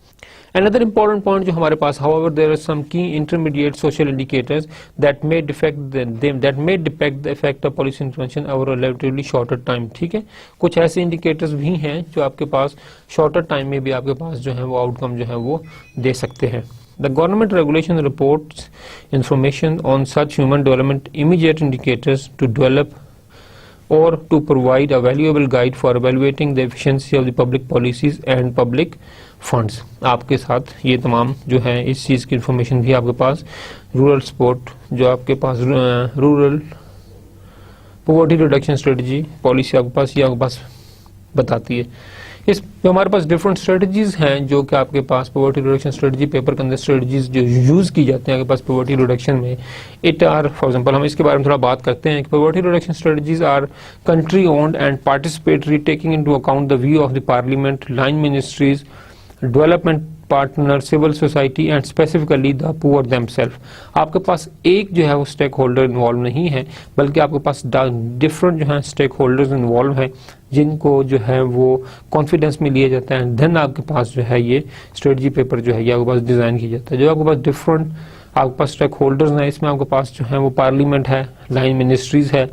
Another important point जो हमारे पास, however, there are some key intermediate social indicators that may depict the effect of policy intervention over a relatively shorter time, ठीक है। कुछ ऐसे इंडिकेटर्स भी हैं जो आपके पास शॉर्टर टाइम में भी आपके पास जो है वो आउटकम जो है वो दे सकते हैं। The government regulation reports information on such human development immediate indicators to develop or to provide a valuable guide for evaluating the efficiency of the public policies and public funds। आपके साथ ये तमाम जो है इस चीज़ की इंफॉर्मेशन भी आपके पास रूरल सपोर्ट, जो आपके पास rural poverty reduction strategy policy आपके पास ये आपके पास बताती है। इस हमारे पास डिफरेंट स्ट्रेटजीज हैं जो कि आपके पास पॉवर्टी रिडक्शन स्ट्रेटजी पेपर के अंदर स्ट्रेटजीज जो यूज की जाती हैं आपके पास पॉवर्टी रिडक्शन में, इट आर फॉर एग्जांपल हम इसके बारे में थोड़ा बात करते हैं कि poverty reduction strategies are country owned and participatory, taking into account the view of the parliament, line ministries, development partner, civil society and specifically the poor themselves. आपके पास एक जो है वो स्टेक होल्डर इन्वॉल्व नहीं है, बल्कि आपके पास डिफरेंट जो है स्टेक होल्डर्स इन्वॉल्व हैं जिनको जो है वो कॉन्फिडेंस में लिया जाता है। देन आपके पास जो है ये स्ट्रेटजी पेपर जो है ये आपके पास डिज़ाइन किया जाता है। जो आपके पास डिफरेंट आपके पास स्टेक होल्डर्स हैं, इसमें आपके पास जो है वो पार्लियामेंट है, लाइन मिनिस्ट्रीज है,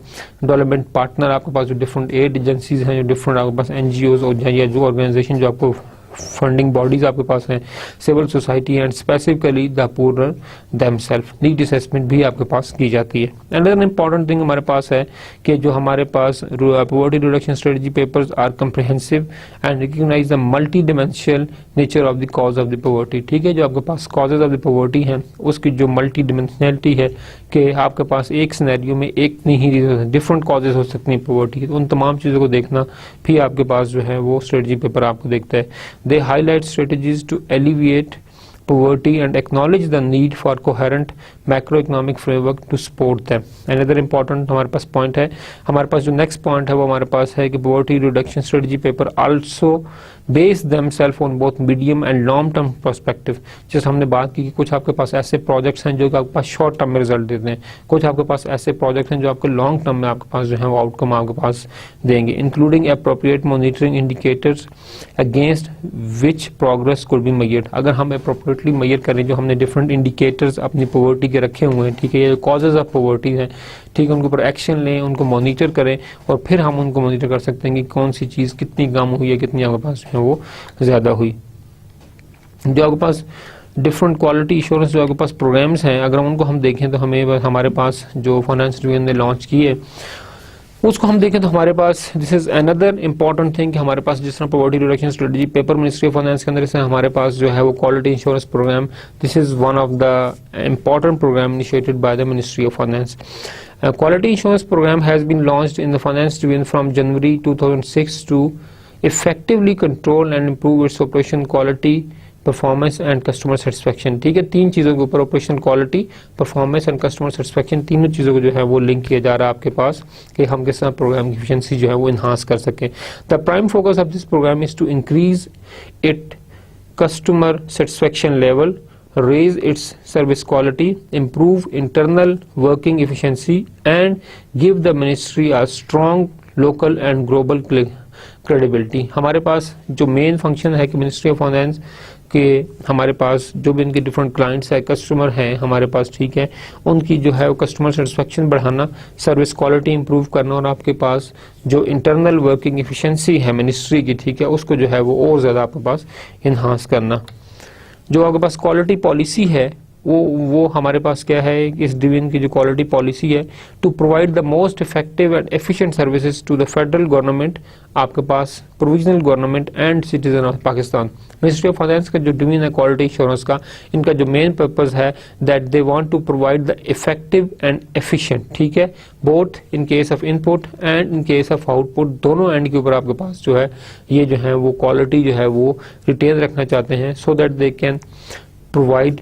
डेवलपमेंट पार्टनर, आपके पास जो डिफरेंट एड एजेंसीज हैं, जो डिफरेंट आपके पास NGOs और या जो ऑर्गेनाइजेशन जो आपको फंडिंग बॉडीज आपके पास हैं, civil society and specifically the poor themselves, need assessment भी आपके पास की जाती है। अनदर इंपॉर्टेंट थिंग हमारे पास है कि जो हमारे पास poverty reduction strategy papers are comprehensive and recognise the multi dimensional nature of the cause of the poverty, ठीक है। जो आपके पास कॉजेज ऑफ द पॉवर्टी हैं उसकी जो मल्टी डिमेंशनलिटी है कि आपके पास एक सिनेरियो में एक नहीं डिफरेंट कॉजेज हो सकती हैं पॉवर्टी, तो उन तमाम चीज़ों को देखना भी आपके पास जो है वो स्ट्रेटजी पेपर आपको देखता है। They highlight strategies to alleviate poverty and acknowledge the need for coherent macroeconomic framework to support them। Another important हमारे पास पॉइंट है, हमारे पास जो नेक्स्ट पॉइंट है वो हमारे पास है कि poverty reduction strategy paper also base themselves on both medium and long term perspective। जैसे हमने बात की कि कुछ आपके पास ऐसे प्रोजेक्ट्स हैं जो कि आपके पास शॉर्ट टर्म में रिजल्ट देते हैं, कुछ आपके पास ऐसे प्रोजेक्ट्स हैं जो आपको लॉन्ग टर्म में आपके पास जो है वो आउटकम आपके पास देंगे, including appropriate monitoring indicators against which progress could be measured. अगर हम अप्रोप्रिएटली मेजर करें, जो हमने डिफरेंट इंडिकेटर्स अपनी पॉवर्टी के रखे हुए हैं, ठीक है, ये कॉजेज ऑफ पॉवर्टी हैं, ठीक है, उनके ऊपर एक्शन लें, उनको मॉनिटर करें और फिर हम उनको मॉनिटर कर सकते हैं कि कौन सी चीज़ कितनी कम हुई है, कितनी आपके पास है वो ज़्यादा हुई। जो आपके पास डिफरेंट क्वालिटी इंश्योरेंस जो आपके पास प्रोग्राम्स हैं, अगर उनको हम देखें तो हमें हमारे पास जो फाइनेंस डिवीजन ने लॉन्च की है उसको हम देखें तो हमारे पास this is another important thing कि हमारे पास जिस तरह poverty reduction strategy paper ministry of finance के अंदर से हमारे पास जो है वो quality insurance programme, this is one of the important programme initiated by the ministry of finance. Quality insurance program has been launched in the finance division from January 2006 to effectively control and improve its operation quality, performance and customer satisfaction। ठीक है, तीन चीज़ों के ऊपर operation quality, performance and customer satisfaction, तीनों चीज़ों को जो है वो लिंक किया जा रहा है आपके पास कि हम किस तरह प्रोग्राम की एफिशिएंसी जो है वो इन्हांस कर सकें। The prime focus of this program is to increase it customer satisfaction level, raise its service quality, improve internal working efficiency and give the ministry a strong local and global credibility। हमारे पास जो main function है कि ministry of finance के हमारे पास जो भी इनके डिफरेंट क्लाइंट्स है, कस्टमर हैं हमारे पास, ठीक है, उनकी जो है वो कस्टमर सेटिस्फेक्शन बढ़ाना, सर्विस क्वालिटी इंप्रूव करना और आपके पास जो इंटरनल वर्किंग एफिशिएंसी है मिनिस्ट्री की, ठीक है, उसको जो है वो और ज़्यादा आपके पास इन्हांस करना। जो आपके पास क्वालिटी पॉलिसी है वो हमारे पास क्या है, इस डिवीजन की जो क्वालिटी पॉलिसी है, to provide the most effective and efficient services to the federal government, आपके पास provisional government and citizen of Pakistan. Ministry of finance का जो डिवीजन है क्वालिटी इंश्योरेंस का, इनका जो मेन पर्पस है that they want to provide the effective and efficient, ठीक है, both in case of input and in case of output, दोनों एंड के ऊपर आपके पास जो है ये जो है वो क्वालिटी जो है वो रिटेन रखना चाहते हैं, so that they can provide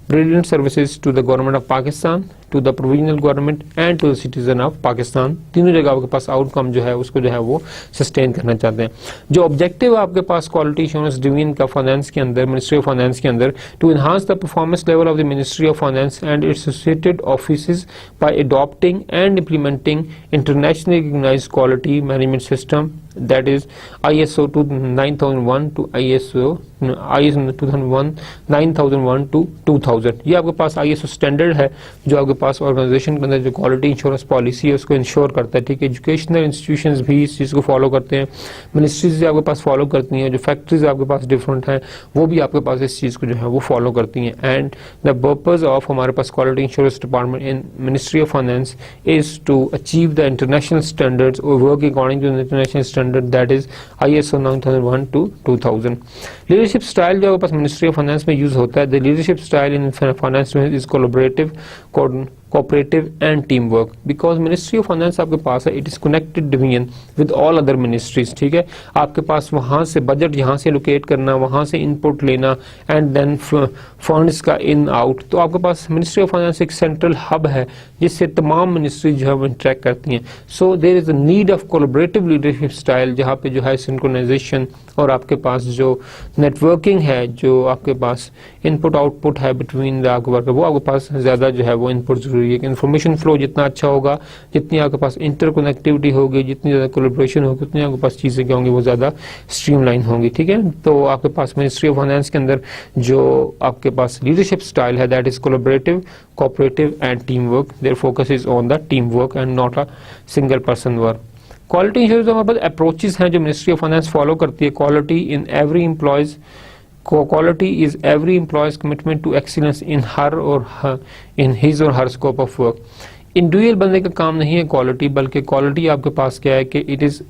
brilliant services to the government of Pakistan, to the provisional government and to the citizen of Pakistan। तीनों जगह आपके पास आउटकम जो है उसको जो है वो सस्टेन करना चाहते हैं। जो ऑब्जेक्टिव आपके पास क्वालिटी इंश्योरेंस डिवीजन का फाइनेंस के अंदर, मिनिस्ट्री ऑफ फाइनेंस के अंदर, to enhance the performance level of the ministry of finance and its associated offices by adopting and implementing internationally recognised quality management system, that is ISO 9001 to ISO 9001 to 2000। ये आपके पास ISO standard है जो आपके पास organisation के अंदर जो quality insurance policy है उसको इंश्योर करता है, ठीक है। एजुकेशनल इंस्टीट्यूशंस भी इस चीज़ को फॉलो करते हैं, मिनिस्ट्रीज भी आपके पास फॉलो करती हैं, जो फैक्ट्रीज आपके पास डिफरेंट हैं वो भी आपके पास इस चीज़ को जो है वो फॉलो करती हैं। एंड द पर्पज ऑफ हमारे पास quality insurance department in ministry of finance is to achieve the international standards और work according to international standard, that is ISO 9001 to 2000। Leadership style जो आपके पास मिनिस्ट्री ऑफ फाइनेंस में use होता है, the leadership style in finance is collaborative, cooperative and teamwork, because Ministry of Finance आपके पास है, it is connected division with all other ministries, ठीक है। आपके पास वहाँ से बजट यहाँ से लोकेट करना, वहाँ से इनपुट लेना एंड देन फंड्स का इन आउट, तो आपके पास मिनिस्ट्री ऑफ फाइनेंस एक सेंट्रल हब है जिससे तमाम मिनिस्ट्री जो है वो इंटरेक्ट करती हैं। So there is a need of collaborative leadership style, जहाँ पे जो है सिंक्रोनाइजेशन और आपके पास जो नेटवर्किंग है, जो आपके पास इनपुट आउटपुट है बिटवीन द आपके वर्कर, वो आपके पास ज़्यादा जो है वो इनपुट जरूरी है। इन्फॉर्मेशन फ्लो जितना अच्छा होगा, जितनी आपके पास इंटरकनेक्टिविटी होगी, जितनी ज़्यादा कोलैबोरेशन होगी, उतनी आपके पास चीज़ें क्या होंगी वो ज़्यादा स्ट्रीमलाइन होंगी, ठीक है। तो आपके पास मिनिस्ट्री ऑफ फाइनेंस के अंदर जो आपके पास लीडरशिप स्टाइल है that is collaborative, cooperative and team work, their focus is on the team work and not a single person work. Quality insurance हमारे पास अप्रोचेस हैं जो मिनिस्ट्री ऑफ फाइनेंस फॉलो करती है। Quality in every employees, quality is every employee's commitment to excellence in his or her scope of work। Individual बंदे का काम नहीं है क्वालिटी, बल्कि क्वालिटी आपके पास क्या है कि it is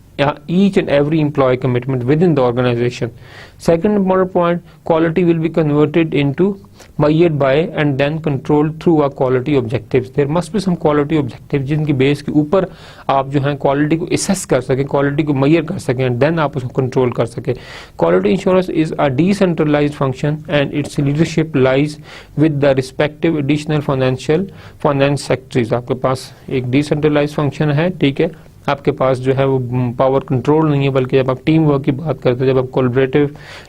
each and every employee commitment within the organization। Second important point, quality will be converted into measured by and then controlled through our quality objectives। There must be some quality objectives जिनकी base के ऊपर आप जो है quality को assess कर सकें, quality को measure कर सकें and then आप उसको कंट्रोल कर सकें। Quality insurance is a decentralized function and its leadership lies with the respective additional finance secretaries। आपके पास एक decentralized function है, ठीक है। आपके पास जो है वो पावर कंट्रोल नहीं है, बल्कि जब आप टीम वर्क की बात करते हैं, जब आप कोलैबोरेटिव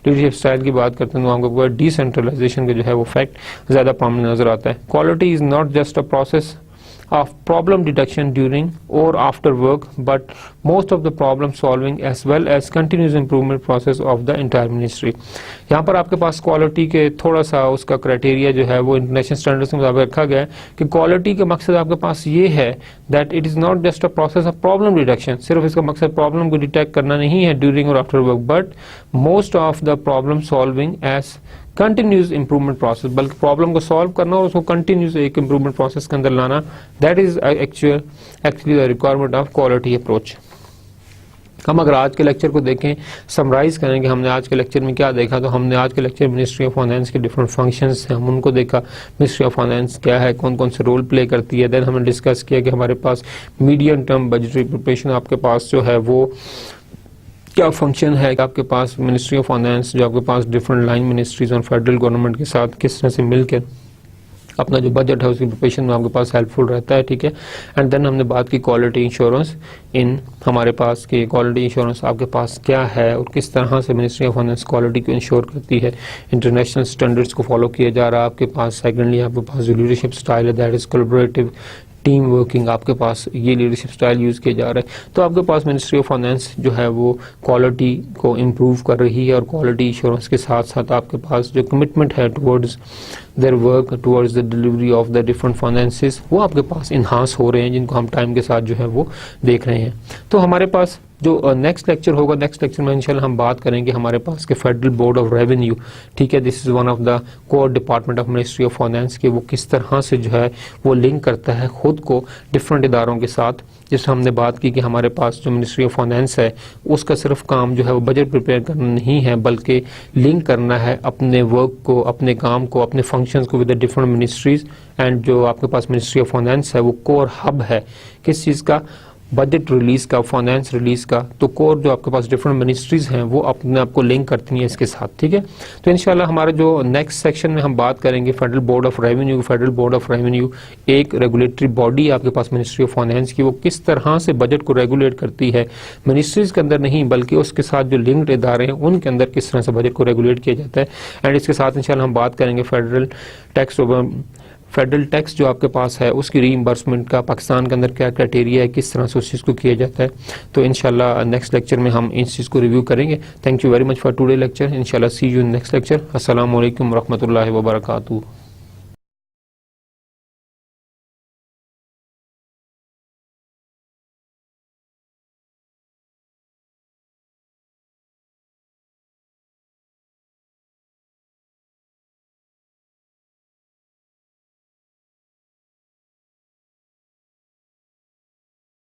लीडरशिप स्टाइल की बात करते हैं, तो आपको डिसेंट्रलाइजेशन का जो है वो फैक्ट ज़्यादा प्रोमिनेंट नजर आता है। Quality is not just a process of problem detection during or after work, but most of the problem solving as well as continuous improvement process of the entire ministry। यहाँ पर आपके पास quality के थोड़ा सा उसका क्राइटेरिया जो है वो इंटरनेशनल स्टैंडर्ड्स के मुताबिक रखा गया है कि क्वालिटी का मकसद आपके पास ये है that it is not just a process of problem detection, सिर्फ इसका मकसद प्रॉब्लम को डिटेक्ट करना नहीं है ड्यूरिंग और after work, but most of the problem solving as continuous improvement process, बल्कि प्रॉब्लम को सॉल्व करना और उसको कंटिन्यूस एक इंप्रूवमेंट प्रोसेस के अंदर लाना, that is actually the requirement of quality approach. हम अगर आज के लेक्चर को देखें, समराइज करें कि हमने आज के लेक्चर में क्या देखा, तो हमने आज के लेक्चर मिनिस्ट्री ऑफ फाइनेंस के डिफरेंट फंक्शंस हैं, हम उनको देखा, मिनिस्ट्री ऑफ फाइनेंस क्या है, कौन कौन से रोल प्ले करती है। देन हमने डिस्कस किया कि हमारे पास मीडियम टर्म बजटरी प्रिपरेशन आपके पास जो है वो क्या फंक्शन है, आपके पास मिनिस्ट्री ऑफ फाइनेंस जो आपके पास डिफरेंट लाइन मिनिस्ट्रीज और फेडरल गवर्नमेंट के साथ किस तरह से मिलकर अपना जो बजट है उसकी प्रिपरेशन में आपके पास हेल्पफुल रहता है, ठीक है। एंड देन हमने बात की क्वालिटी इंश्योरेंस इन हमारे पास कि क्वालिटी इंश्योरेंस आपके पास क्या है और किस तरह से मिनिस्ट्री ऑफ फाइनेंस क्वालिटी को इंश्योर करती है, इंटरनेशनल स्टैंडर्ड्स को फॉलो किया जा रहा है आपके पास। सेकेंडली आपके पास जो लीडरशिप स्टाइल है that is collaborative, team working, आपके पास ये लीडरशिप स्टाइल यूज़ किया जा रहा है। तो आपके पास मिनिस्ट्री ऑफ फाइनेंस जो है वो क्वालिटी को इम्प्रूव कर रही है और क्वालिटी इंश्योरेंस के साथ साथ आपके पास जो कमिटमेंट है towards their work towards the delivery of the different finances, वो आपके पास इन्हांस हो रहे हैं, जिनको हम टाइम के साथ जो है वो देख रहे हैं। तो हमारे पास जो नेक्स्ट लेक्चर होगा, नेक्स्ट लेक्चर में इंशाल्लाह हम बात करेंगे हमारे पास के फेडरल बोर्ड ऑफ रेवेन्यू, ठीक है, this is one of the core department of ministry of finance के, वो किस तरह से जो है वो लिंक करता है खुद को डिफरेंट इदारों के साथ। जिससे हमने बात की कि हमारे पास जो मिनिस्ट्री ऑफ फाइनेंस है उसका सिर्फ काम जो है वो बजट प्रिपेयर करना नहीं है, बल्कि लिंक करना है अपने वर्क को, अपने काम को, अपने फंक्शंस को with the different ministries. And जो आपके पास मिनिस्ट्री ऑफ फाइनेंस है वो कोर हब है किस चीज़ का, बजट रिलीज का, फाइनेंस रिलीज का। तो कोर जो आपके पास डिफरेंट मिनिस्ट्रीज हैं वो अपने आप को लिंक करती हैं इसके साथ, ठीक है। तो इंशाल्लाह हमारे जो नेक्स्ट सेक्शन में हम बात करेंगे federal board of revenue. Federal board of revenue एक रेगुलेटरी बॉडी आपके पास मिनिस्ट्री ऑफ फाइनेंस की, वो किस तरह से बजट को रेगुलेट करती है, मिनिस्ट्रीज के अंदर नहीं बल्कि उसके साथ जो लिंक्ड इदारे हैं उनके अंदर किस तरह से बजट को रेगुलेट किया जाता है। एंड इसके साथ इंशाल्लाह हम बात करेंगे फेडरल टैक्स जो आपके पास है उसकी रीइंबर्समेंट का पाकिस्तान के अंदर क्या क्राइटेरिया है, किस तरह से उस चीज़ को किया जाता है। तो इंशाल्लाह नेक्स्ट लेक्चर में हम इस चीज़ को रिव्यू करेंगे। Thank you very much for today lecture. इंशाल्लाह सी यू इन नेक्स्ट लेक्चर। अस्सलाम वालेकुम रहमतुल्लाहि व बरकातुहू।